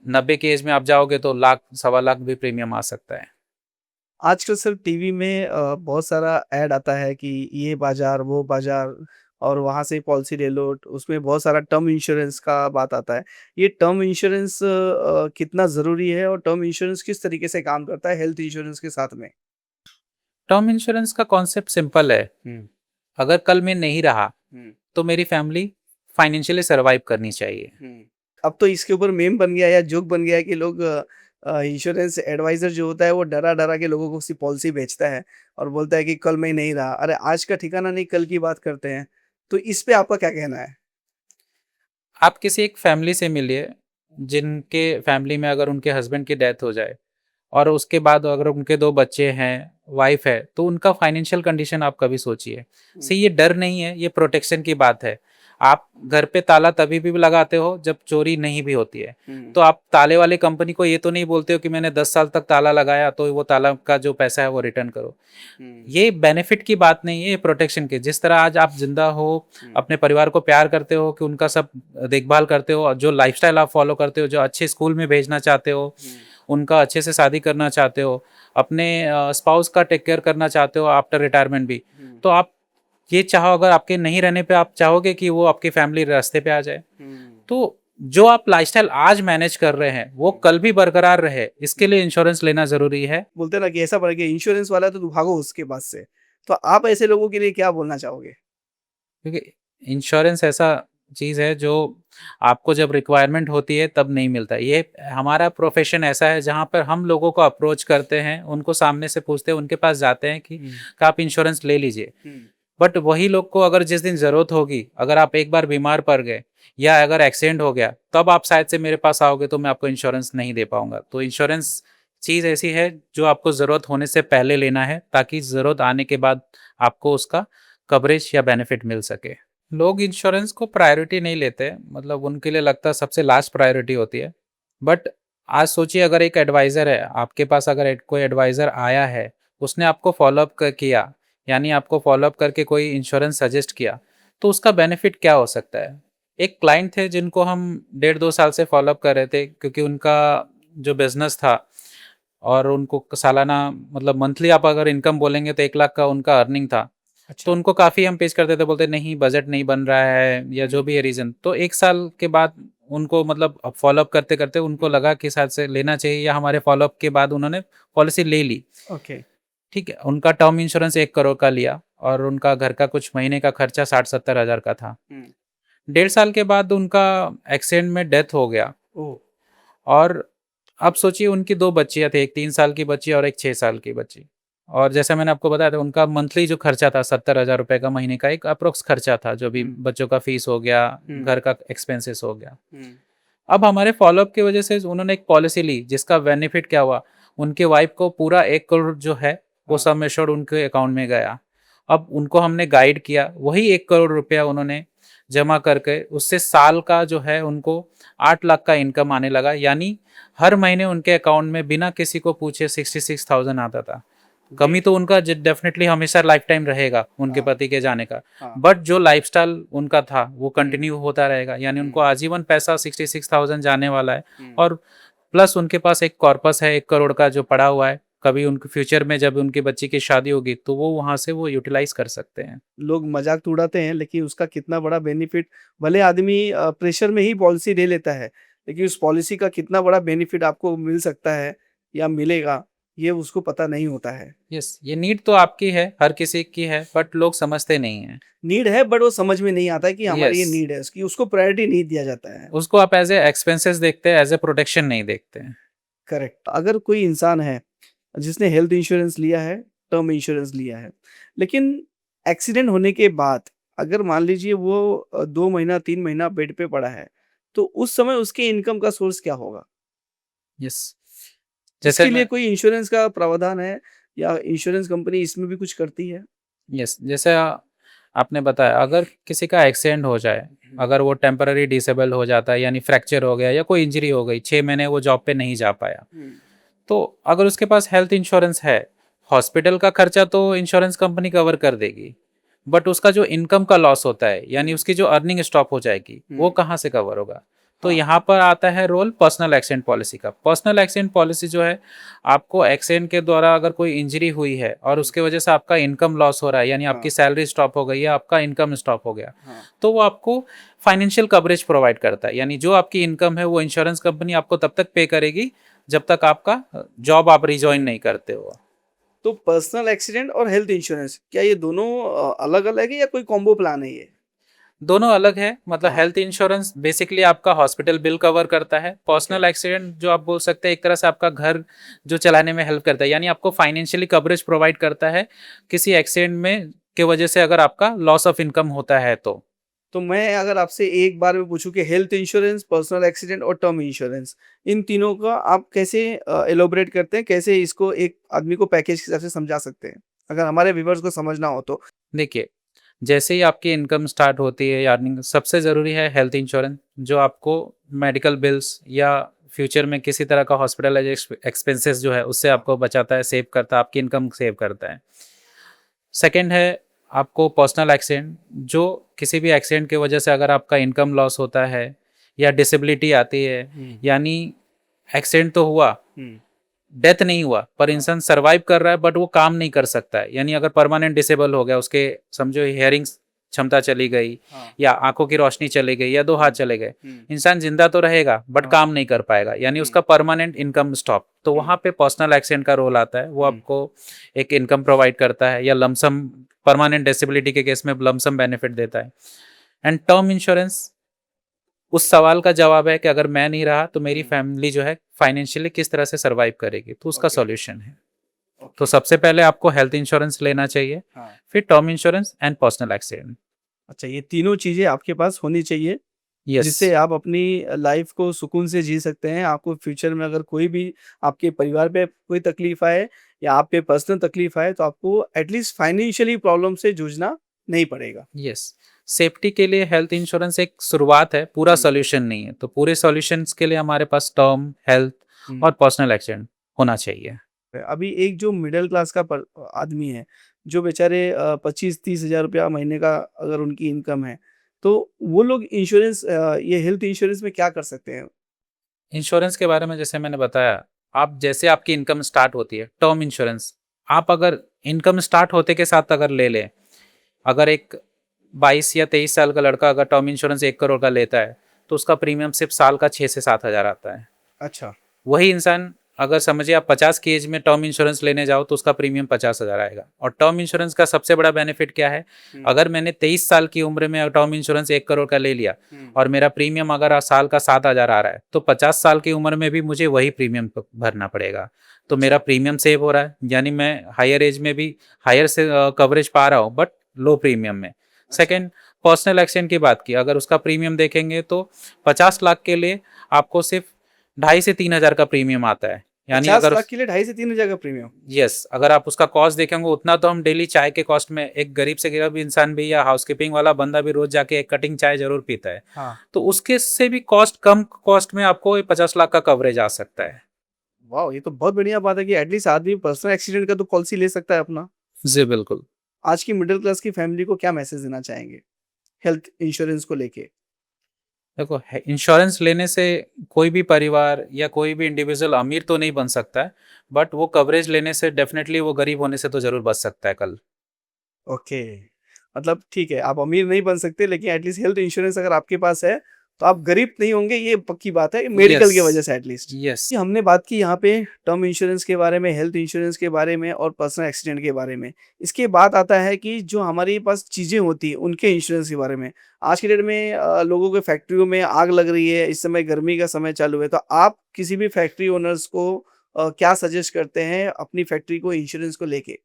Speaker 2: 90 के एज में आप जाओगे तो लाख, 1.25 लाख भी प्रीमियम आ सकता है।
Speaker 1: आजकल सिर्फ टीवी में बहुत सारा ऐड आता है कि ये बाज़ार, वो बाज़ार और वहाँ से पॉलिसी ले लो। उसमें बहुत सारा टर्म इंश्योरेंस का बात आता है। ये टर्म इंश्योरेंस कितना ज़रूरी है और टर्म इंश्योरेंस किस तरीके से काम करता है हेल्थ इंश्योरेंस के साथ में?
Speaker 2: टर्म इंश्योरेंस का कॉन्सेप्ट सिंपल है। अगर कल मैं नहीं रहा तो मेरी फैमिली फाइनेंशियली सर्वाइव करनी चाहिए।
Speaker 1: अब तो इसके ऊपर मेम बन गया है या जोक बन गया है कि लोग इंश्योरेंस एडवाइज़र जो होता है वो डरा-डरा के लोगों को उसकी पॉलिसी बेचता है और बोलता है कि कल मैं नहीं रहा। अरे आज का ठिकाना नहीं, कल की बात करते हैं। तो इस पे आपका क्या कहना है?
Speaker 2: आप किसी एक फैमिली से मिलिए जिनके फैमिली में अगर उनके हस्बैंड की डेथ हो जाए और उसके बाद अगर उनके 2 बच्चे हैं, वाइफ है, तो उनका फाइनेंशियल कंडीशन आप कभी सोचिए। से ये डर नहीं है, ये प्रोटेक्शन की बात है। आप घर पे ताला तभी भी लगाते हो जब चोरी नहीं भी होती है। तो आप ताले वाले कंपनी को ये तो नहीं बोलते हो कि मैंने 10 साल तक ताला लगाया तो वो ताला का जो पैसा है वो रिटर्न करो। ये बेनिफिट की बात नहीं है, ये प्रोटेक्शन की। जिस तरह आज आप जिंदा हो, अपने परिवार को प्यार करते हो कि उनका सब देखभाल करते हो, जो लाइफस्टाइल आप फॉलो करते हो, जो अच्छे स्कूल में भेजना चाहते हो, उनका अच्छे से शादी करना चाहते हो, अपने स्पाउस का टेक केयर करना चाहते हो आफ्टर रिटायरमेंट भी, तो आप ये चाहो, अगर आपके नहीं रहने पे आप चाहोगे कि वो आपकी फैमिली रास्ते पे आ जाए। तो जो आप लाइफस्टाइल आज मैनेज कर रहे हैं वो कल भी बरकरार रहे, इसके लिए इंश्योरेंस लेना जरूरी है।
Speaker 1: बोलते हैं ना कि ऐसा पड़ा कि इंश्योरेंस वाला है तो तू भागो उसके पास से। तो आप ऐसे लोगों के लिए क्या बोलना चाहोगे?
Speaker 2: क्योंकि इंश्योरेंस ऐसा चीज़ है जो आपको जब रिक्वायरमेंट होती है तब नहीं मिलता। ये हमारा प्रोफेशन ऐसा है जहाँ पर हम लोगों को अप्रोच करते हैं, उनको सामने से पूछते हैं, उनके पास जाते हैं कि आप इंश्योरेंस ले लीजिए। बट वही लोग को अगर जिस दिन ज़रूरत होगी, अगर आप एक बार बीमार पड़ गए या अगर एक्सीडेंट हो गया, तब आप शायद से मेरे पास आओगे तो मैं आपको इंश्योरेंस नहीं दे पाऊंगा। तो इंश्योरेंस चीज़ ऐसी है जो आपको ज़रूरत होने से पहले लेना है, ताकि ज़रूरत आने के बाद आपको उसका कवरेज या बेनिफिट मिल सके। लोग इंश्योरेंस को प्रायोरिटी नहीं लेते, मतलब उनके लिए लगता है सबसे लास्ट प्रायोरिटी होती है। बट आज सोचिए, अगर एक एडवाइज़र है आपके पास, अगर कोई एडवाइज़र आया है, उसने आपको फॉलोअप किया, यानी आपको फॉलोअप करके कोई इंश्योरेंस सजेस्ट किया, तो उसका बेनिफिट क्या हो सकता है। एक क्लाइंट थे जिनको हम 1.5-2 साल से फॉलोअप कर रहे थे, क्योंकि उनका जो बिजनेस था और उनको सालाना, मतलब मंथली आप अगर इनकम बोलेंगे तो 1 लाख का उनका अर्निंग था। तो उनको काफ़ी हम पेश करते थे, बोलते नहीं बजट नहीं बन रहा है या जो भी है रीज़न। तो 1 साल के बाद उनको, मतलब फॉलोअप करते करते उनको लगा कि शायद से लेना चाहिए, या हमारे फॉलोअप के बाद उन्होंने पॉलिसी ले ली।
Speaker 1: ओके।
Speaker 2: ठीक है, उनका टर्म इंश्योरेंस 1 करोड़ का लिया और उनका घर का कुछ महीने का खर्चा 60-70 हज़ार का था। 1.5 साल के बाद उनका एक्सीडेंट में डेथ हो गया।
Speaker 1: ओह!
Speaker 2: और अब सोचिए, उनकी 2 बच्चियाँ थी, एक 3 साल की बच्ची और एक 6 साल की बच्ची। और जैसा मैंने आपको बताया था, उनका मंथली जो खर्चा था 70,000 रुपए का महीने का एक अप्रोक्स खर्चा था, जो भी बच्चों का फीस हो गया, घर का एक्सपेंसेस हो गया। अब हमारे फॉलोअप की वजह से उन्होंने एक पॉलिसी ली, जिसका बेनिफिट क्या हुआ, उनके वाइफ को पूरा 1 करोड़ जो है वो सम एश्योर्ड उनके अकाउंट में गया। अब उनको हमने गाइड किया, वही 1 करोड़ रुपया उन्होंने जमा करके, उससे साल का जो है उनको 8 लाख का इनकम आने लगा। यानी हर महीने उनके अकाउंट में बिना किसी को पूछे 66,000 आता था। कमी तो उनका डेफिनेटली हमेशा लाइफ टाइम रहेगा उनके
Speaker 1: हाँ।
Speaker 2: पति के जाने का,
Speaker 1: हाँ।
Speaker 2: बट जो लाइफस्टाइल उनका था वो कंटिन्यू होता रहेगा, यानी उनको
Speaker 1: हम्म।
Speaker 2: आजीवन पैसा 66,000 जाने वाला है।
Speaker 1: हम्म।
Speaker 2: और प्लस उनके पास एक कॉर्पस है 1 करोड़ का जो पड़ा हुआ है, कभी उनके फ्यूचर में जब उनकी बच्ची की शादी होगी तो वो वहां से वो यूटिलाइज कर सकते हैं।
Speaker 1: लोग मजाक तो उड़ाते हैं, लेकिन उसका कितना बड़ा बेनिफिट, भले आदमी प्रेशर में ही पॉलिसी ले लेता है, लेकिन उस पॉलिसी का कितना बड़ा बेनिफिट आपको मिल सकता है या मिलेगा, ये उसको पता नहीं होता है।
Speaker 2: यस, ये नीड तो आपकी है, हर किसी की है, बट लोग समझते नहीं है।
Speaker 1: नीड है, बट वो समझ में नहीं आता है कि हमारी ये
Speaker 2: यस,
Speaker 1: नीड है, उसकी उसको प्रायोरिटी नहीं दिया जाता है।
Speaker 2: उसको आप एज ए एक्सपेंसेस देखते हैं, एज ए प्रोटेक्शन नहीं देखते हैं।
Speaker 1: करेक्ट। अगर कोई इंसान है जिसने हेल्थ इंश्योरेंस लिया है, टर्म इंश्योरेंस लिया है, लेकिन एक्सीडेंट होने के बाद अगर मान लीजिए वो 2 महीना 3 महीना बेड पे पड़ा है, तो उस समय उसके इनकम का सोर्स क्या होगा?
Speaker 2: यस, जैसे
Speaker 1: इसके लिए
Speaker 2: मैं
Speaker 1: कोई इंश्योरेंस का प्रावधान है या इंश्योरेंस कंपनी इसमें भी कुछ करती है?
Speaker 2: यस जैसे आपने बताया, अगर किसी का एक्सीडेंट हो जाए, अगर वो टेम्पररी डिसेबल हो जाता है, यानी फ्रैक्चर हो गया या कोई इंजरी हो गई, 6 महीने वो जॉब पे नहीं जा पाया,
Speaker 1: हम्म।
Speaker 2: तो अगर उसके पास हेल्थ इंश्योरेंस है, हॉस्पिटल का खर्चा तो इंश्योरेंस कंपनी कवर कर देगी, बट उसका जो इनकम का लॉस होता है, यानी उसकी जो अर्निंग स्टॉप हो जाएगी, वो कहाँ से कवर होगा? तो
Speaker 1: हाँ।
Speaker 2: यहाँ पर आता है रोल पर्सनल एक्सीडेंट पॉलिसी का। पर्सनल एक्सीडेंट पॉलिसी जो है, आपको एक्सीडेंट के द्वारा अगर कोई इंजरी हुई है और उसके वजह से आपका इनकम लॉस हो रहा है, यानी आपकी
Speaker 1: हाँ।
Speaker 2: सैलरी स्टॉप हो गई है, आपका इनकम स्टॉप हो गया,
Speaker 1: हाँ।
Speaker 2: तो वो आपको फाइनेंशियल कवरेज प्रोवाइड करता है, यानी जो आपकी इनकम है वो इंश्योरेंस कंपनी आपको तब तक पे करेगी जब तक आपका जॉब आप रिजॉइन नहीं करते हो।
Speaker 1: तो पर्सनल एक्सीडेंट और हेल्थ इंश्योरेंस, क्या ये दोनों अलग अलग है या कोई कॉम्बो प्लान है ये?
Speaker 2: दोनों अलग है, मतलब
Speaker 1: हाँ।
Speaker 2: हेल्थ इंश्योरेंस बेसिकली आपका हॉस्पिटल बिल कवर करता है।
Speaker 1: ओके।
Speaker 2: पर्सनल एक्सीडेंट जो आप बोल सकते हैं, एक तरह से आपका घर जो चलाने में हेल्प करता है, यानी आपको फाइनेंशियली कवरेज प्रोवाइड करता है किसी एक्सीडेंट में के वजह से अगर आपका लॉस ऑफ इनकम होता है
Speaker 1: तो मैं अगर आपसे एक बार में पूछूं कि हेल्थ इंश्योरेंस, पर्सनल एक्सीडेंट और टर्म इंश्योरेंस, इन तीनों का आप कैसे एलोबरेट करते हैं, कैसे इसको एक आदमी को पैकेज के हिसाब से समझा सकते हैं, अगर हमारे व्यूवर्स को समझना हो तो?
Speaker 2: देखिए, जैसे ही आपकी इनकम स्टार्ट होती है, अर्निंग, सबसे ज़रूरी है हेल्थ इंश्योरेंस, जो आपको मेडिकल बिल्स या फ्यूचर में किसी तरह का हॉस्पिटलाइज एक्सपेंसेस जो है उससे आपको बचाता है, सेव करता है, आपकी इनकम सेव करता है। सेकंड है आपको पर्सनल एक्सीडेंट, जो किसी भी एक्सीडेंट की वजह से अगर आपका इनकम लॉस होता है या डिसेबिलिटी आती है, यानी एक्सीडेंट तो हुआ, डेथ नहीं हुआ, पर इंसान सर्वाइव कर रहा है बट वो काम नहीं कर सकता है, यानी अगर परमानेंट डिसेबल हो गया, उसके समझो हियरिंग क्षमता चली गई,
Speaker 1: हाँ।
Speaker 2: या आंखों की रोशनी चली गई, या 2 हाथ चले गए, इंसान जिंदा तो रहेगा बट
Speaker 1: हाँ।
Speaker 2: काम नहीं कर पाएगा, यानी उसका परमानेंट इनकम स्टॉप। तो वहां पे पर्सनल एक्सीडेंट का रोल आता है, वो आपको एक इनकम प्रोवाइड करता है, या लमसम परमानेंट डिसेबिलिटी के केस में लमसम बेनिफिट देता है। एंड टर्म इंश्योरेंस उस सवाल का जवाब है कि अगर मैं नहीं रहा तो मेरी फैमिली जो है फाइनेंशियली किस तरह से सरवाइव करेगी, तो उसका
Speaker 1: ओके।
Speaker 2: सॉल्यूशन है। तो
Speaker 1: ओके।
Speaker 2: सबसे पहले आपको हेल्थ इंश्योरेंस लेना चाहिए,
Speaker 1: हाँ।
Speaker 2: फिर term insurance and personal accident.
Speaker 1: अच्छा, ये तीनों चीजें आपके पास होनी चाहिए,
Speaker 2: यस,
Speaker 1: जिससे आप अपनी लाइफ को सुकून से जी सकते हैं। आपको फ्यूचर में अगर कोई भी आपके परिवार पे कोई तकलीफ आए या आप पे पर्सनल तकलीफ आए, तो आपको एटलीस्ट फाइनेंशियली प्रॉब्लम से जूझना नहीं पड़ेगा।
Speaker 2: यस, सेफ्टी के लिए हेल्थ इंश्योरेंस एक शुरुआत है, पूरा
Speaker 1: हम्म।
Speaker 2: सॉल्यूशन नहीं है। तो पूरे सॉल्यूशंस के लिए हमारे पास टर्म, हेल्थ
Speaker 1: हम्म।
Speaker 2: और पर्सनल एक्सीडेंट होना चाहिए।
Speaker 1: अभी एक जो मिडिल क्लास का आदमी है, जो बेचारे 25-30 हज़ार रुपया महीने का अगर उनकी इनकम है, तो वो लोग इंश्योरेंस, ये हेल्थ इंश्योरेंस में क्या कर सकते हैं?
Speaker 2: इंश्योरेंस के बारे में जैसे मैंने बताया, आप जैसे आपकी इनकम स्टार्ट होती है, टर्म इंश्योरेंस आप अगर इनकम स्टार्ट होते के साथ अगर ले लें, अगर एक 22 या 23 साल का लड़का अगर टर्म इंश्योरेंस 1 करोड़ का लेता है, तो उसका प्रीमियम सिर्फ साल का 6 से 7 हज़ार आता है।
Speaker 1: अच्छा।
Speaker 2: वही इंसान अगर समझिए आप 50 की एज में टर्म इंश्योरेंस लेने जाओ तो उसका प्रीमियम 50 हज़ार आएगा। और टर्म इंश्योरेंस का सबसे बड़ा बेनिफिट क्या है, अगर मैंने 23 साल की उम्र में टर्म इंश्योरेंस 1 करोड़ का ले लिया और मेरा प्रीमियम अगर साल का 7 हज़ार आ रहा है, तो 50 साल की उम्र में भी मुझे वही प्रीमियम भरना पड़ेगा। तो मेरा प्रीमियम सेव हो रहा है, यानी मैं हायर एज में भी हायर से कवरेज पा रहा हूँ, बट लो प्रीमियम में। सेकेंड, पर्सनल एक्सीडेंट की बात की, अगर उसका प्रीमियम देखेंगे तो 50 लाख के लिए आपको सिर्फ 2.5 से 3 हज़ार का प्रीमियम आता है, यानी
Speaker 1: 50 लाख के लिए 2.5 से 3 हज़ार का प्रीमियम?
Speaker 2: यस, अगर आप उसका कॉस्ट देखेंगे उतना तो हम डेली चाय के कॉस्ट में, एक गरीब से गरीब इंसान भी या हाउसकीपिंग वाला बंदा भी रोज जाके एक कटिंग चाय जरूर पीता है।
Speaker 1: हाँ।
Speaker 2: तो उसके से भी कॉस्ट कम कॉस्ट में आपको 50 लाख का कवरेज आ सकता है।
Speaker 1: वाह! ये तो बहुत बढ़िया बात है कि एटलीस्ट आदमी पर्सनल एक्सीडेंट का तो पॉलिसी ले सकता है अपना।
Speaker 2: जी बिल्कुल।
Speaker 1: आज की मिडिल क्लास की फैमिली को क्या मैसेज देना चाहेंगे, हेल्थ इंश्योरेंस को लेके?
Speaker 2: देखो, इंश्योरेंस लेने से कोई भी परिवार या कोई भी इंडिविजुअल अमीर तो नहीं बन सकता है, बट वो कवरेज लेने से डेफिनेटली वो गरीब होने से तो जरूर बच सकता है कल।
Speaker 1: ओके, मतलब ठीक है, आप अमीर नहीं बन सकते लेकिन एटलीस्ट हेल्थ इंश्योरेंस अगर आपके पास है, तो आप गरीब नहीं होंगे, ये पक्की बात है, मेडिकल
Speaker 2: यस।
Speaker 1: की वजह से एटलीस्ट।
Speaker 2: यस।
Speaker 1: ये हमने बात की यहाँ पे टर्म इंश्योरेंस के बारे में, हेल्थ इंश्योरेंस के बारे में और पर्सनल एक्सीडेंट के बारे में। इसके बाद आता है कि जो हमारे पास चीज़ें होती हैं, उनके इंश्योरेंस के बारे में। आज की डेट में लोगों के फैक्ट्रियों में आग लग रही है, इस समय गर्मी का समय चालू है, तो आप किसी भी फैक्ट्री ओनर्स को क्या सजेस्ट करते हैं अपनी फैक्ट्री को इंश्योरेंस को लेके?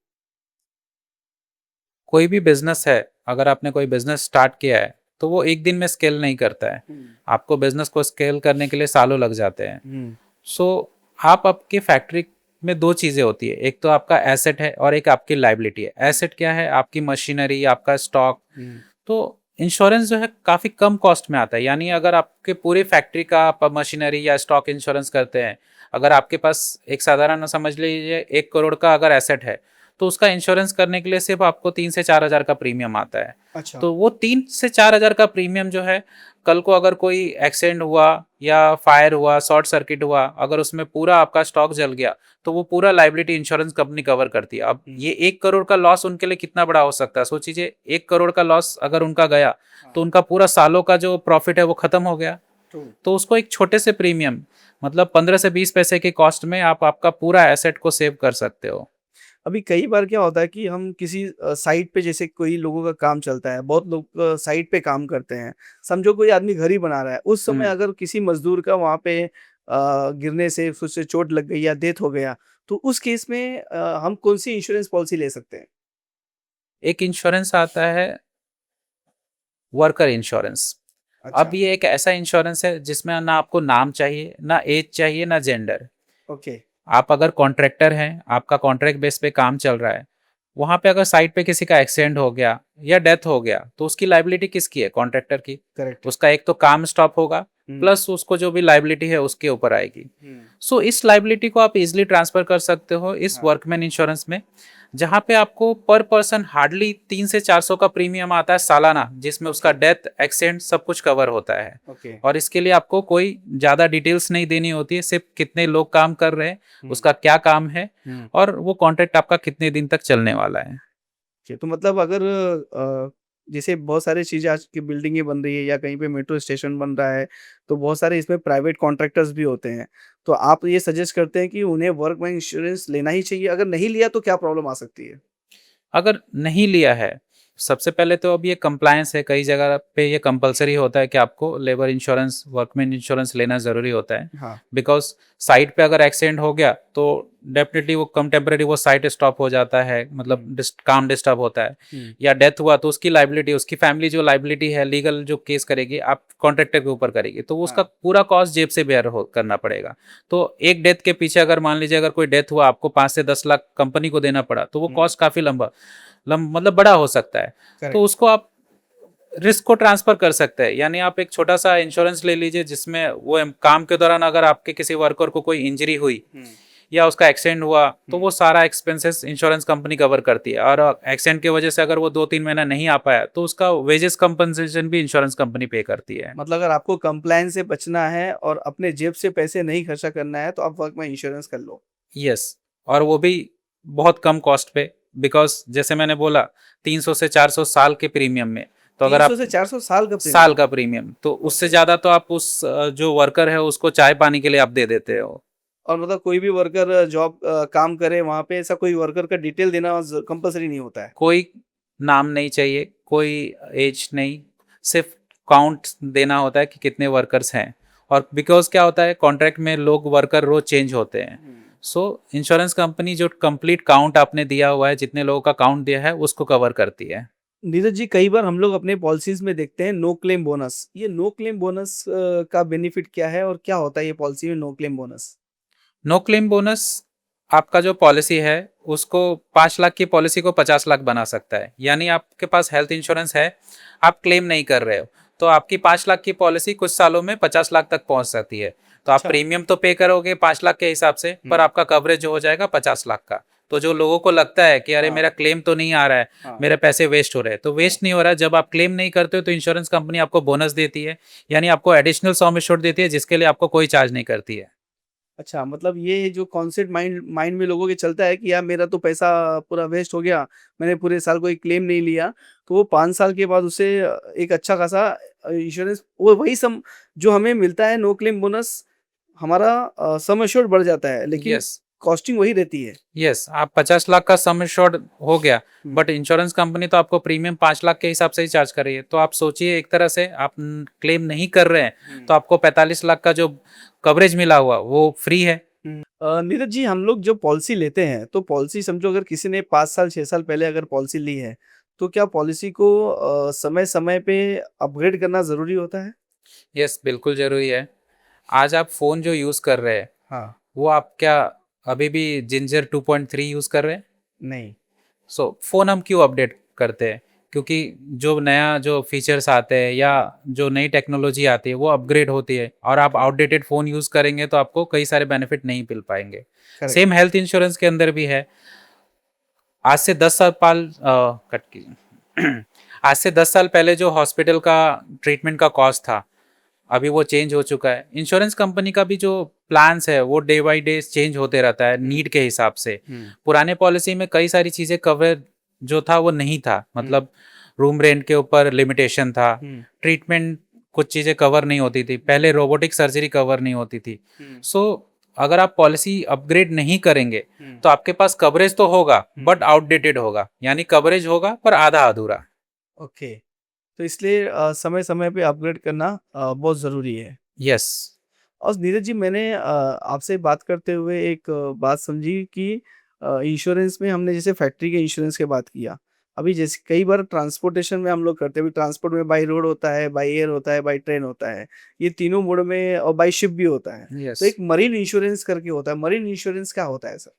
Speaker 2: कोई भी बिजनेस है, अगर आपने कोई बिजनेस स्टार्ट किया है तो वो एक दिन में स्केल नहीं करता है।
Speaker 1: हुँ,
Speaker 2: आपको बिजनेस को स्केल करने के लिए सालों लग जाते हैं।
Speaker 1: हुँ,
Speaker 2: सो आप आपकी फैक्ट्री में दो चीज़ें होती है, एक तो आपका एसेट है और एक आपकी लाइबिलिटी है। एसेट क्या है? आपकी मशीनरी, आपका स्टॉक।
Speaker 1: हुँ,
Speaker 2: तो इंश्योरेंस जो है काफ़ी कम कॉस्ट में आता है, यानी अगर आपके पूरे फैक्ट्री का आप मशीनरी या स्टॉक इंश्योरेंस करते हैं, अगर आपके पास एक साधारण समझ लीजिए 1 करोड़ का अगर एसेट है, तो उसका इंश्योरेंस करने के लिए सिर्फ आपको 3 से 4 हज़ार का प्रीमियम आता है।
Speaker 1: अच्छा।
Speaker 2: तो वो 3 से 4 हज़ार का प्रीमियम जो है, कल को अगर कोई एक्सीडेंट हुआ या फायर हुआ, शॉर्ट सर्किट हुआ, अगर उसमें पूरा आपका स्टॉक जल गया, तो वो पूरा लाइबिलिटी इंश्योरेंस कंपनी कवर करती है। अब
Speaker 1: हुँ,
Speaker 2: ये 1 करोड़ का लॉस उनके लिए कितना बड़ा हो सकता है, सोचिए। 1 करोड़ का लॉस अगर उनका गया,
Speaker 1: हाँ,
Speaker 2: तो उनका पूरा सालों का जो प्रॉफिट है वो खत्म हो गया।
Speaker 1: ट्रू।
Speaker 2: तो उसको एक छोटे से प्रीमियम, मतलब 15 से 20 पैसे के कॉस्ट में आप आपका पूरा एसेट को सेव कर सकते हो।
Speaker 1: अभी कई बार क्या होता है कि हम किसी साइट पे जैसे कोई लोगों का काम चलता है, बहुत लोग साइट पे काम करते हैं। समझो कोई आदमी घर ही बना रहा है, उस समय
Speaker 2: हम्म।
Speaker 1: अगर किसी मज़दूर का वहाँ पे गिरने से उसे चोट लग गई या डेथ हो गया, तो उस केस में हम कौन-सी इंश्योरेंस पॉलिसी ले सकते हैं?
Speaker 2: एक इंश्योरेंस आता है, वर्कर इंश्योरेंस। अब
Speaker 1: अच्छा,
Speaker 2: ये एक ऐसा इंश्योरेंस है जिसमें ना आपको नाम चाहिए, ना एज चाहिए, ना जेंडर।
Speaker 1: ओके।
Speaker 2: आप अगर कॉन्ट्रैक्टर हैं, आपका कॉन्ट्रैक्ट बेस पे काम चल रहा है, वहाँ पे अगर साइट पे किसी का एक्सीडेंट हो गया या डेथ हो गया, तो उसकी लाइबिलिटी किसकी है? कॉन्ट्रैक्टर की।
Speaker 1: करेक्ट।
Speaker 2: उसका एक तो काम स्टॉप होगा,
Speaker 1: हुँ,
Speaker 2: प्लस उसको जो भी लाइबिलिटी है उसके ऊपर आएगी।
Speaker 1: हुँ,
Speaker 2: सो इस लाइबिलिटी को आप इजीली ट्रांसफर कर सकते हो इस
Speaker 1: हाँ,
Speaker 2: वर्कमैन इंश्योरेंस में, जहाँ पे आपको पर पर्सन हार्डली 300 से 400 का प्रीमियम आता है सालाना, जिसमें उसका
Speaker 1: ओके,
Speaker 2: डेथ, एक्सीडेंट सब कुछ कवर होता है।
Speaker 1: ओके।
Speaker 2: और इसके लिए आपको कोई ज़्यादा डिटेल्स नहीं देनी होती है, सिर्फ कितने लोग काम कर रहे हैं,
Speaker 1: हुँ,
Speaker 2: उसका क्या काम है,
Speaker 1: हुँ।
Speaker 2: और वो कॉन्ट्रैक्ट आपका कितने दिन तक चलने वाला है।
Speaker 1: जी, तो मतलब अगर जैसे बहुत सारी चीज़ें आज की बिल्डिंगें बन रही है या कहीं पे मेट्रो स्टेशन बन रहा है, तो बहुत सारे इसमें प्राइवेट कॉन्ट्रैक्टर्स भी होते हैं। तो आप ये सजेस्ट करते हैं कि उन्हें वर्कमैन इंश्योरेंस लेना ही चाहिए, अगर नहीं लिया तो क्या प्रॉब्लम आ सकती है?
Speaker 2: अगर नहीं लिया है, सबसे पहले तो अब ये कंप्लायंस है, कई जगह पे ये कंपलसरी होता है कि आपको लेबर इंश्योरेंस, वर्कमैन इंश्योरेंस लेना ज़रूरी होता है।
Speaker 1: हाँ।
Speaker 2: बिकॉज़ साइट पे अगर एक्सीडेंट हो गया तो डेफिनिटली वो टेम्परेरी वो साइट स्टॉप हो जाता है, मतलब
Speaker 1: हुँ,
Speaker 2: काम डिस्टर्ब होता है।
Speaker 1: हुँ,
Speaker 2: या डेथ हुआ तो उसकी लायबिलिटी, उसकी फैमिली जो लायबिलिटी है, लीगल जो केस करेगी, आप कॉन्ट्रैक्टर के ऊपर करेगी, तो उसका
Speaker 1: हाँ।
Speaker 2: पूरा कॉस्ट जेब से बेयर हो करना पड़ेगा। तो एक डेथ के पीछे अगर मान लीजिए अगर कोई डेथ हुआ, आपको 5 से 10 लाख कंपनी को देना पड़ा, तो वो
Speaker 1: हुँ,
Speaker 2: कॉस्ट काफ़ी मतलब बड़ा हो सकता है। तो
Speaker 1: करेक्ट।
Speaker 2: उसको आप रिस्क को ट्रांसफर कर सकते हैं, यानी आप एक छोटा सा इंश्योरेंस ले लीजिए जिसमें वो काम के दौरान अगर आपके किसी वर्कर को कोई इंजरी हुई
Speaker 1: हुँ,
Speaker 2: या उसका एक्सीडेंट हुआ, तो
Speaker 1: हुँ।
Speaker 2: वो सारा एक्सपेंसेस इंश्योरेंस कंपनी कवर करती है। और एक्सीडेंट की वजह से अगर वो 2-3 महीना नहीं आ पाया, तो उसका वेजेस कंपनसेशन भी इंश्योरेंस कंपनी पे करती है।
Speaker 1: मतलब अगर आपको कंप्लायंस से बचना है और अपने जेब से पैसे नहीं खर्चा करना है, तो आप वर्कमैन इंश्योरेंस कर लो।
Speaker 2: यस। और वो भी बहुत कम कॉस्ट पे, बिकॉज जैसे मैंने बोला 300 से 400 साल के प्रीमियम में। तो अगर
Speaker 1: 300
Speaker 2: आप
Speaker 1: से 400 साल का
Speaker 2: साल
Speaker 1: प्रीमियम।
Speaker 2: का प्रीमियम, तो उससे
Speaker 1: ओके।
Speaker 2: ज़्यादा तो आप उस जो वर्कर है उसको चाय पानी के लिए आप दे देते हो।
Speaker 1: और मतलब कोई भी वर्कर जॉब काम करे वहाँ पे, ऐसा कोई वर्कर का डिटेल देना कंपल्सरी नहीं होता है।
Speaker 2: कोई नाम नहीं चाहिए, कोई एज नहीं, सिर्फ काउंट देना होता है कि कितने वर्कर्स हैं। और बिकॉज क्या होता है, कॉन्ट्रैक्ट में लोग, वर्कर रोज चेंज होते हैं।
Speaker 1: हम्म।
Speaker 2: सो इंश्योरेंस कंपनी जो कंप्लीट काउंट आपने दिया हुआ है, जितने लोगों का काउंट दिया है, उसको कवर करती है।
Speaker 1: नीरज जी, कई बार हम लोग अपने पॉलिसीज में देखते हैं नो क्लेम बोनस। ये नो क्लेम बोनस का बेनिफिट क्या है और क्या होता है ये पॉलिसी में no claim bonus?
Speaker 2: No claim bonus आपका जो पॉलिसी है उसको 5 लाख की पॉलिसी को 50 लाख बना सकता है। यानी आपके पास हेल्थ इंश्योरेंस है, आप क्लेम नहीं कर रहे हो, तो आपकी 5 लाख की पॉलिसी कुछ सालों में 50 लाख तक पहुंच सकती है। तो आप
Speaker 1: अच्छा।
Speaker 2: प्रीमियम तो पे करोगे 5 लाख के हिसाब से, पर आपका कवरेज जो हो जाएगा 50 लाख का। तो जो लोगों को लगता है कि अरे
Speaker 1: हाँ।
Speaker 2: मेरा क्लेम तो नहीं आ रहा है,
Speaker 1: हाँ।
Speaker 2: मेरे पैसे वेस्ट हो रहे हैं, तो वेस्ट नहीं हो रहा है। जब आप क्लेम नहीं करते हो तो इंश्योरेंस कंपनी आपको बोनस देती है, यानी आपको एडिशनल सम एश्योर्ड देती है, जिसके लिए आपको कोई चार्ज नहीं करती है।
Speaker 1: अच्छा, मतलब ये जो कॉन्सेप्ट माइंड माइंड में लोगों के चलता है कि यार मेरा तो पैसा पूरा वेस्ट हो गया, मैंने पूरे साल कोई क्लेम नहीं लिया, तो वो 5 साल के बाद उसे एक अच्छा खासा इंश्योरेंस वो वही सम जो हमें मिलता है नो क्लेम बोनस हमारा सम एश्योर्ड बढ़ जाता है, लेकिन
Speaker 2: यस,
Speaker 1: कॉस्टिंग वही रहती है।
Speaker 2: यस, आप 50 लाख का सम एश्योर्ड हो गया,
Speaker 1: हुँ।
Speaker 2: बट इंश्योरेंस कंपनी तो आपको प्रीमियम 5 लाख के हिसाब से ही चार्ज कर रही है। तो आप सोचिए, एक तरह से आप क्लेम नहीं कर रहे हैं तो आपको 45 लाख का जो कवरेज मिला हुआ वो फ्री है।
Speaker 1: नीरज जी हम लोग जो पॉलिसी लेते हैं, तो पॉलिसी समझो अगर किसी ने 5 साल 6 साल पहले अगर पॉलिसी ली है, तो क्या पॉलिसी को समय-समय पे अपग्रेड करना ज़रूरी होता है?
Speaker 2: यस, बिल्कुल जरूरी है। आज आप फोन जो यूज कर रहे हैं,
Speaker 1: हाँ।
Speaker 2: वो आप क्या अभी भी जिंजर 2.3 यूज कर रहे हैं?
Speaker 1: नहीं।
Speaker 2: सो फोन हम क्यों अपडेट करते हैं? क्योंकि जो नया जो फीचर्स आते हैं या जो नई टेक्नोलॉजी आती है वो अपग्रेड होती है, और आप आउटडेटेड फ़ोन यूज़ करेंगे तो आपको कई सारे बेनिफिट नहीं मिल पाएंगे।
Speaker 1: करेक्ट।
Speaker 2: सेम हेल्थ इंश्योरेंस के अंदर भी है। आज से 10 साल कट कीजिए। आज से 10 साल पहले जो हॉस्पिटल का ट्रीटमेंट का कॉस्ट था, अभी वो चेंज हो चुका है। इंश्योरेंस कंपनी का भी जो प्लान्स है वो डे बाई डे चेंज होते रहता है नीड के हिसाब से। पुराने पॉलिसी में कई सारी चीज़ें कवर जो था वो नहीं था, मतलब रूम रेंट के ऊपर लिमिटेशन था, ट्रीटमेंट कुछ चीज़ें कवर नहीं होती थी, पहले रोबोटिक सर्जरी कवर नहीं होती थी। सो अगर आप पॉलिसी अपग्रेड नहीं करेंगे तो आपके पास कवरेज तो होगा बट आउटडेटेड होगा, यानी कवरेज होगा पर आधा अधूरा।
Speaker 1: ओके। तो इसलिए समय-समय पे अपग्रेड करना बहुत ज़रूरी है।
Speaker 2: यस।
Speaker 1: और नीरज जी मैंने आपसे बात करते हुए एक बात समझी कि इंश्योरेंस में हमने जैसे फैक्ट्री के इंश्योरेंस की बात किया। अभी जैसे कई बार ट्रांसपोर्टेशन में हम लोग करते हैं, अभी ट्रांसपोर्ट में बाय रोड होता है, बाय एयर होता है, बाय ट्रेन होता है। ये तीनों मोड में और बाय शिप भी होता है।
Speaker 2: यस।
Speaker 1: तो एक मरीन इंश्योरेंस करके होता है। मरीन इंश्योरेंस क्या होता है सर?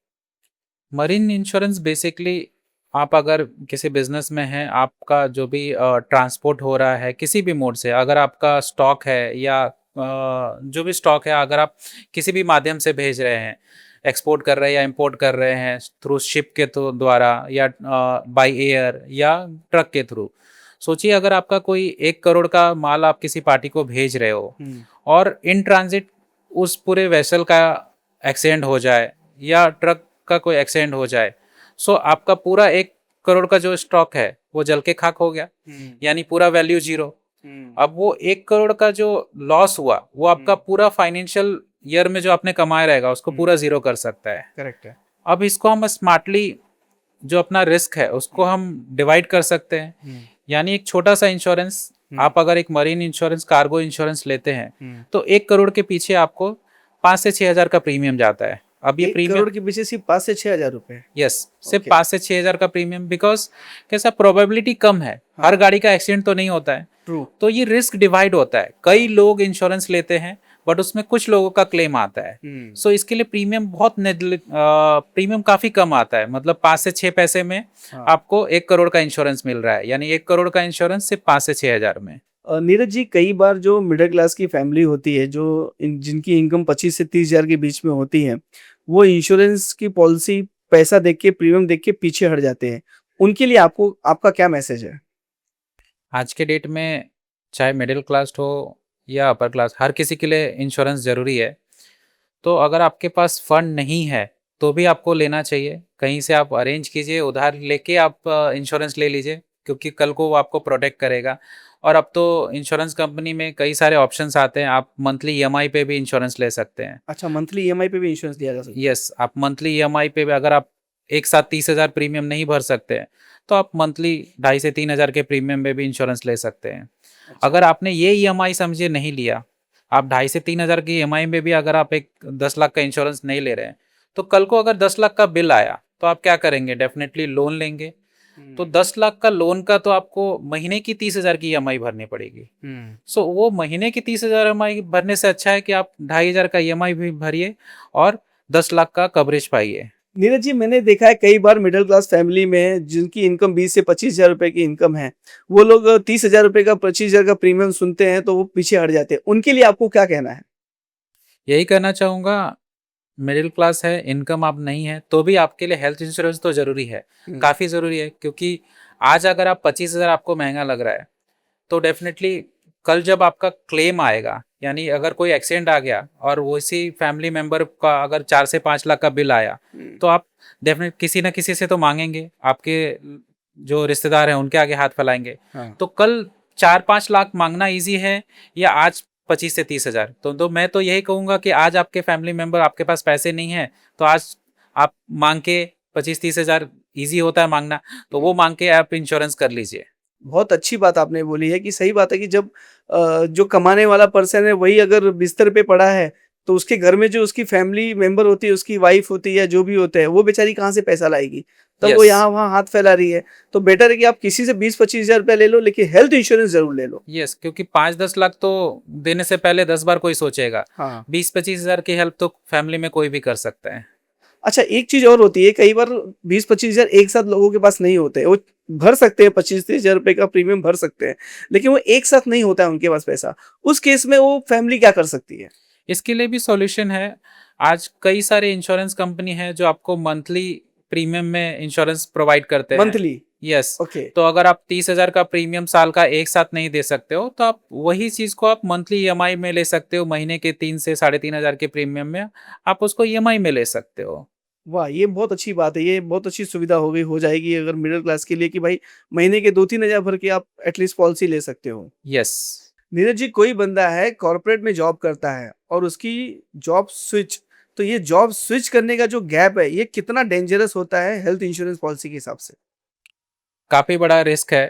Speaker 2: मरीन इंश्योरेंस बेसिकली, आप अगर किसी बिजनेस में हैं, आपका जो भी ट्रांसपोर्ट हो रहा है किसी भी मोड से, अगर आपका स्टॉक है या जो भी स्टॉक है, अगर आप किसी भी माध्यम से भेज रहे हैं, एक्सपोर्ट कर रहे हैं या इंपोर्ट कर रहे हैं थ्रू शिप के तो द्वारा या बाय एयर या ट्रक के थ्रू, सोचिए अगर आपका कोई 1 करोड़ का माल आप किसी पार्टी को भेज रहे हो और इन ट्रांजिट उस पूरे वेसल का एक्सीडेंट हो जाए या ट्रक का कोई एक्सीडेंट हो जाए, सो आपका पूरा 1 करोड़ का जो स्टॉक है वो जल के खाक हो गया, यानी पूरा वैल्यू जीरो। अब वो 1 करोड़ का जो लॉस हुआ वो आपका पूरा फाइनेंशियल ईयर में जो आपने कमाया रहेगा उसको पूरा जीरो कर सकता है।
Speaker 1: करेक्ट है।
Speaker 2: अब इसको हम स्मार्टली जो अपना रिस्क है उसको हम डिवाइड कर सकते हैं, यानी एक छोटा सा इंश्योरेंस, आप अगर एक मरीन इंश्योरेंस कार्गो इंश्योरेंस लेते हैं तो 1 करोड़ के पीछे आपको 5 से 6 हज़ार का प्रीमियम जाता है। अब ये
Speaker 1: 1
Speaker 2: प्रीमियम,
Speaker 1: करोड़ के पीछे सिर्फ 5 से 6 हज़ार रुपए।
Speaker 2: यस, सिर्फ
Speaker 1: ओके।
Speaker 2: 5 से 6 हज़ार का प्रीमियम, बिकॉज कैसा प्रोबेबिलिटी कम है, हर गाड़ी का एक्सीडेंट तो नहीं होता है,
Speaker 1: ट्रू।
Speaker 2: तो ये रिस्क डिवाइड होता है। कई लोग इंश्योरेंस लेते हैं बट उसमें कुछ लोगों का क्लेम आता है, सो इसके लिए प्रीमियम प्रीमियम काफी कम आता है, मतलब 5 से 6 पैसे में आपको 1 करोड़ का इंश्योरेंस मिल रहा है, यानी 1 करोड़ का इंश्योरेंस सिर्फ 5 से 6 हज़ार में।
Speaker 1: नीरज जी कई बार जो मिडिल क्लास की फैमिली होती है जो जिनकी इनकम 25 से 30 हज़ार के बीच में होती है, वो इंश्योरेंस की पॉलिसी पैसा देख के प्रीमियम देख के पीछे हट जाते हैं। उनके लिए आपको आपका क्या मैसेज है?
Speaker 2: आज के डेट में चाहे मिडिल क्लास हो या अपर क्लास, हर किसी के लिए इंश्योरेंस ज़रूरी है। तो अगर आपके पास फंड नहीं है तो भी आपको लेना चाहिए, कहीं से आप अरेंज कीजिए, उधार लेके आप इंश्योरेंस ले लीजिए, क्योंकि कल को वो आपको प्रोटेक्ट करेगा। और अब तो इंश्योरेंस कंपनी में कई सारे ऑप्शंस आते हैं, आप मंथली ईएमआई पे भी इंश्योरेंस ले सकते हैं।
Speaker 1: अच्छा मंथली ईएमआई पे भी इंश्योरेंस दिया जा सकता है?
Speaker 2: यस, आप मंथली ईएमआई पे भी, अगर आप एक साथ 30 हज़ार प्रीमियम नहीं भर सकते हैं तो आप मंथली 2.5 से 3 हज़ार के प्रीमियम में भी इंश्योरेंस ले सकते हैं।
Speaker 1: अच्छा।
Speaker 2: अगर आपने ये ईएमआई समझे नहीं लिया, आप 2.5 से 3 हज़ार की ईएमआई में भी अगर आप एक 10 लाख का इंश्योरेंस नहीं ले रहे हैं, तो कल को अगर 10 लाख का बिल आया तो आप क्या करेंगे? डेफिनेटली लोन लेंगे। तो 10 लाख का लोन का तो आपको महीने की 30 हज़ार की ईएमआई भरनी पड़ेगी। सो वो महीने की 30 हज़ार ईएमआई भरने से अच्छा है कि आप 2.5 हज़ार का ईएमआई भी भरिए और 10 लाख का कवरेज पाइए।
Speaker 1: नीरज जी, मैंने देखा है कई बार मिडिल क्लास फैमिली में जिनकी इनकम 20 से 25,000 रुपए की इनकम है, वो लोग 30,000 रुपए का 25,000 का प्रीमियम सुनते हैं तो वो पीछे हट जाते हैं। उनके लिए आपको क्या कहना है?
Speaker 2: यही कहना चाहूँगा, मिडिल क्लास है, इनकम आप नहीं है, तो भी आपके लिए हेल्थ इंश्योरेंस तो ज़रूरी है,
Speaker 1: हुँ,
Speaker 2: काफ़ी ज़रूरी है, क्योंकि आज अगर आप 25,000 आपको महँगा लग रहा है, तो डेफ़िनेटली कल जब आपका क्लेम आएगा, यानी अगर कोई एक्सीडेंट आ गया और वो इसी फैमिली मेंबर का अगर 4 से 5 लाख का बिल आया,
Speaker 1: हुँ,
Speaker 2: तो आप डेफ़िनेट किसी न किसी से तो माँगेंगे, आपके जो रिश्तेदार हैं उनके आगे हाथ फैलाएँगे।
Speaker 1: हाँ।
Speaker 2: तो कल 4-5 लाख माँगना ईज़ी है या आज 25 से 30,000? तो मैं तो यही कहूँगा कि आज आपके फैमिली मेंबर आपके पास पैसे नहीं हैं, तो आज आप माँग के 25-30 हज़ार ईज़ी होता है माँगना, तो वो माँग के आप इंश्योरेंस कर लीजिए।
Speaker 1: बहुत अच्छी बात आपने बोली है कि सही बात है कि जब जो कमाने वाला पर्सन है वही अगर बिस्तर पे पड़ा है, तो उसके घर में जो उसकी फैमिली मेंबर होती है, उसकी वाइफ होती है या जो भी होता है, वो बेचारी कहाँ से पैसा लाएगी? तब वो
Speaker 2: यस,
Speaker 1: यहाँ-वहाँ हाथ फैला रही है। तो बेटर है कि आप किसी से 20-25 हज़ार रुपए ले लो, लेकिन हेल्थ इंश्योरेंस ज़रूर ले लो।
Speaker 2: यस, क्योंकि 5-10 लाख तो देने से पहले 10 बार कोई सोचेगा।
Speaker 1: हाँ।
Speaker 2: 20-25 हज़ार की हेल्प तो फैमिली में कोई भी कर सकता है।
Speaker 1: अच्छा, एक चीज़ और होती है, कई बार 20-25 हज़ार एक साथ लोगों के पास नहीं होते। वो भर सकते हैं 25-30 हज़ार रुपए का प्रीमियम भर सकते हैं, लेकिन वो एक साथ नहीं होता है उनके पास पैसा। उस केस में वो फैमिली क्या कर सकती है?
Speaker 2: इसके लिए भी सॉल्यूशन है। आज कई सारे इंश्योरेंस कंपनी है जो आपको मंथली प्रीमियम में इंश्योरेंस प्रोवाइड करते हैं।
Speaker 1: मंथली?
Speaker 2: Yes,
Speaker 1: okay.
Speaker 2: तो अगर आप 30,000 का प्रीमियम साल का एक साथ नहीं दे सकते हो, तो आप वही चीज़ को आप मंथली ईएमआई में ले सकते हो। महीने के 3 से साढ़े 3 हज़ार के प्रीमियम में आप उसको ईएमआई में ले सकते हो।
Speaker 1: वाह! ये बहुत अच्छी बात है, ये बहुत अच्छी सुविधा हो जाएगी अगर मिडल क्लास के लिए कि भाई महीने के 2-3 हज़ार भर के आप एटलीस्ट पॉलिसी ले सकते हो।
Speaker 2: यस।
Speaker 1: नीरज जी, कोई बंदा है कॉर्पोरेट में जॉब करता है और उसकी जॉब स्विच, तो ये जॉब स्विच करने का जो गैप है, ये कितना डेंजरस होता है हेल्थ इंश्योरेंस पॉलिसी के हिसाब से?
Speaker 2: काफ़ी बड़ा रिस्क है।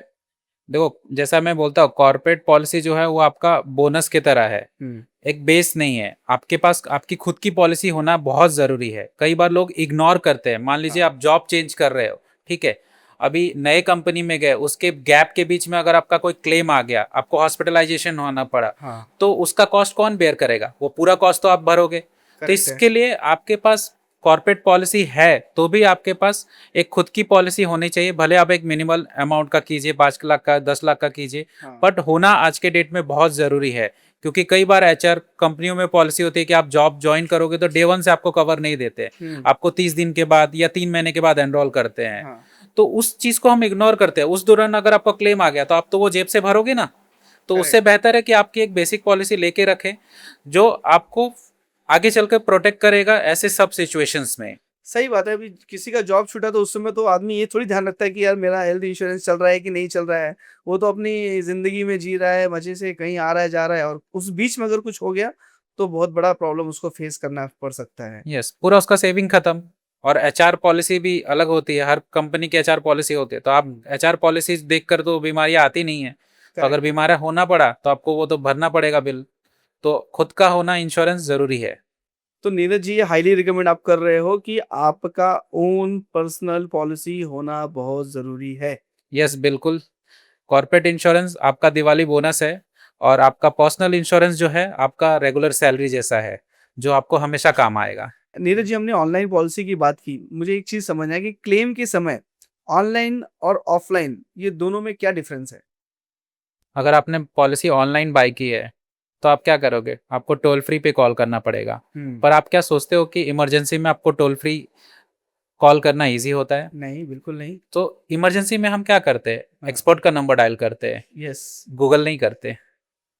Speaker 2: देखो, जैसा मैं बोलता हूँ, कॉर्पोरेट पॉलिसी जो है वो आपका बोनस की तरह है,
Speaker 1: हुँ,
Speaker 2: एक बेस नहीं है। आपके पास आपकी खुद की पॉलिसी होना बहुत ज़रूरी है। कई बार लोग इग्नोर करते हैं। मान लीजिए
Speaker 1: हाँ,
Speaker 2: आप जॉब चेंज कर रहे हो, ठीक है? अभी नए कंपनी में गए, उसके गैप के बीच में अगर आपका कोई क्लेम आ गया, आपको हॉस्पिटलाइज़ेशन होना पड़ा,
Speaker 1: हाँ,
Speaker 2: तो उसका कॉस्ट कौन बेयर करेगा? वो पूरा कॉस्ट तो आप भरोगे। तो
Speaker 1: करेक्ट है।
Speaker 2: इसके लिए आपके पास कॉर्पोरेट पॉलिसी है, तो भी आपके पास एक खुद की पॉलिसी होनी चाहिए। भले आप एक मिनिमल अमाउंट का कीजिए, 5 लाख का, 10 लाख का कीजिए,
Speaker 1: हाँ,
Speaker 2: बट होना आज के डेट में बहुत ज़रूरी है। क्योंकि कई बार एचआर कंपनियों में पॉलिसी होती है कि आप जॉब ज्वाइन करोगे तो डे 1 से आपको कवर नहीं देते।
Speaker 1: हुँ,
Speaker 2: आपको 30 दिन के बाद या 3 महीने के बाद एनरोल करते हैं।
Speaker 1: हाँ,
Speaker 2: तो उस चीज़ को हम इग्नोर करते हैं। उस दौरान अगर आपका क्लेम आ गया तो आप तो वो जेब से भरोगे ना। तो उससे
Speaker 1: करेक्ट।
Speaker 2: बेहतर है कि आपकी एक बेसिक पॉलिसी लेके रखें, जो आपको आगे चलकर प्रोटेक्ट करेगा ऐसे सब सिचुएशंस में।
Speaker 1: सही बात है, अभी किसी का जॉब छूटा तो उस समय तो आदमी ये थोड़ी ध्यान रखता है कि यार मेरा हेल्थ इंश्योरेंस चल रहा है कि नहीं चल रहा है। वो तो अपनी ज़िंदगी में जी रहा है, मज़े से कहीं आ रहा है, जा रहा है और उस बीच में अगर कुछ हो गया, तो बहुत बड़ा प्रॉब्लम उसको फेस करना पड़ सकता है।
Speaker 2: यस, पूरा उसका सेविंग खत्म। और एचआर पॉलिसी भी अलग होती है, हर कंपनी की एचआर पॉलिसी होती है, तो आप एचआर पॉलिसीज देखकर तो बीमारियां आती नहीं है। तो अगर
Speaker 1: करेक्ट है।
Speaker 2: बीमारियां होना पड़ा तो आपको वो तो भरना पड़ेगा बिल। तो खुद का होना इंश्योरेंस जरूरी है।
Speaker 1: तो नीरज जी, ये हाइली रिकमेंड आप कर रहे हो कि आपका ओन पर्सनल पॉलिसी होना बहुत ज़रूरी है।
Speaker 2: यस, बिल्कुल। कॉर्पोरेट इंश्योरेंस आपका दिवाली बोनस है, और आपका पर्सनल इंश्योरेंस जो है आपका रेगुलर सैलरी जैसा है, जो आपको हमेशा काम आएगा।
Speaker 1: नीरज जी, हमने ऑनलाइन पॉलिसी की बात की। मुझे एक चीज़ समझना है कि क्लेम के समय ऑनलाइन और ऑफलाइन ये दोनों में क्या डिफरेंस है?
Speaker 2: अगर आपने पॉलिसी ऑनलाइन बाय की है, तो आप क्या करोगे? आपको टोल फ्री पे कॉल करना पड़ेगा।
Speaker 1: हुँ।
Speaker 2: पर आप क्या सोचते हो कि इमरजेंसी में आपको टोल फ्री कॉल करना ईज़ी होता है?
Speaker 1: नहीं, बिल्कुल नहीं।
Speaker 2: तो इमरजेंसी में हम क्या करते हैं?
Speaker 1: हाँ,
Speaker 2: एक्सपर्ट का नंबर डायल करते हैं,
Speaker 1: यस,
Speaker 2: गूगल नहीं करते।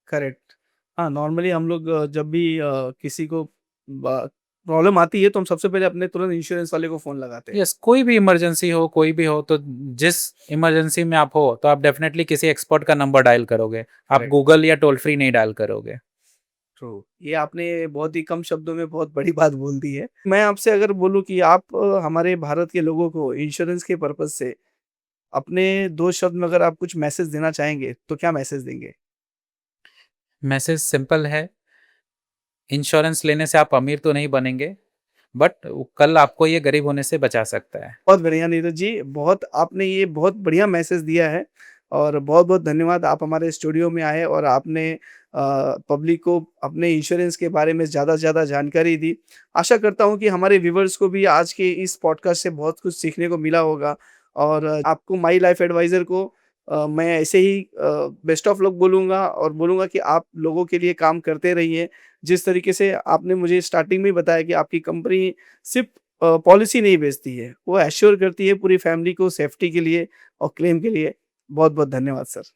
Speaker 1: करेक्ट। हाँ, नॉर्मली हम लोग जब भी किसी को ब प्रॉब्लम आती है तो हम सबसे पहले अपने तुरंत इंश्योरेंस वाले को फ़ोन लगाते हैं।
Speaker 2: यस, कोई भी इमरजेंसी हो, कोई भी हो, तो जिस इमरजेंसी में आप हो, तो आप डेफ़िनेटली किसी एक्सपर्ट का नंबर डायल करोगे। आप
Speaker 1: करेक्ट,
Speaker 2: गूगल या टोल फ्री नहीं डायल करोगे।
Speaker 1: ट्रू। ये आपने बहुत ही कम शब्दों में बहुत बड़ी बात बोल दी है। मैं आपसे अगर बोलूँ कि आप हमारे भारत के लोगों को इंश्योरेंस के पर्पज़ से अपने 2 शब्द में अगर आप कुछ मैसेज देना चाहेंगे, तो क्या मैसेज देंगे?
Speaker 2: मैसेज सिंपल है, इंश्योरेंस लेने से आप अमीर तो नहीं बनेंगे, बट कल आपको ये गरीब होने से बचा सकता है।
Speaker 1: बहुत बढ़िया नीरज जी, बहुत आपने ये बहुत बढ़िया मैसेज दिया है और बहुत-बहुत धन्यवाद आप हमारे स्टूडियो में आए और आपने पब्लिक को अपने इंश्योरेंस के बारे में ज़्यादा से ज़्यादा जानकारी दी। आशा करता हूँ कि हमारे व्यूअर्स को भी आज के इस पॉडकास्ट से बहुत कुछ सीखने को मिला होगा और आपको माई लाइफ एडवाइज़र को मैं ऐसे ही बेस्ट ऑफ लक बोलूँगा और बोलूँगा कि आप लोगों के लिए काम करते रहिए। जिस तरीके से आपने मुझे स्टार्टिंग में ही बताया कि आपकी कंपनी सिर्फ़ पॉलिसी नहीं बेचती है, वो एश्योर करती है पूरी फैमिली को सेफ्टी के लिए और क्लेम के लिए। बहुत-बहुत धन्यवाद सर।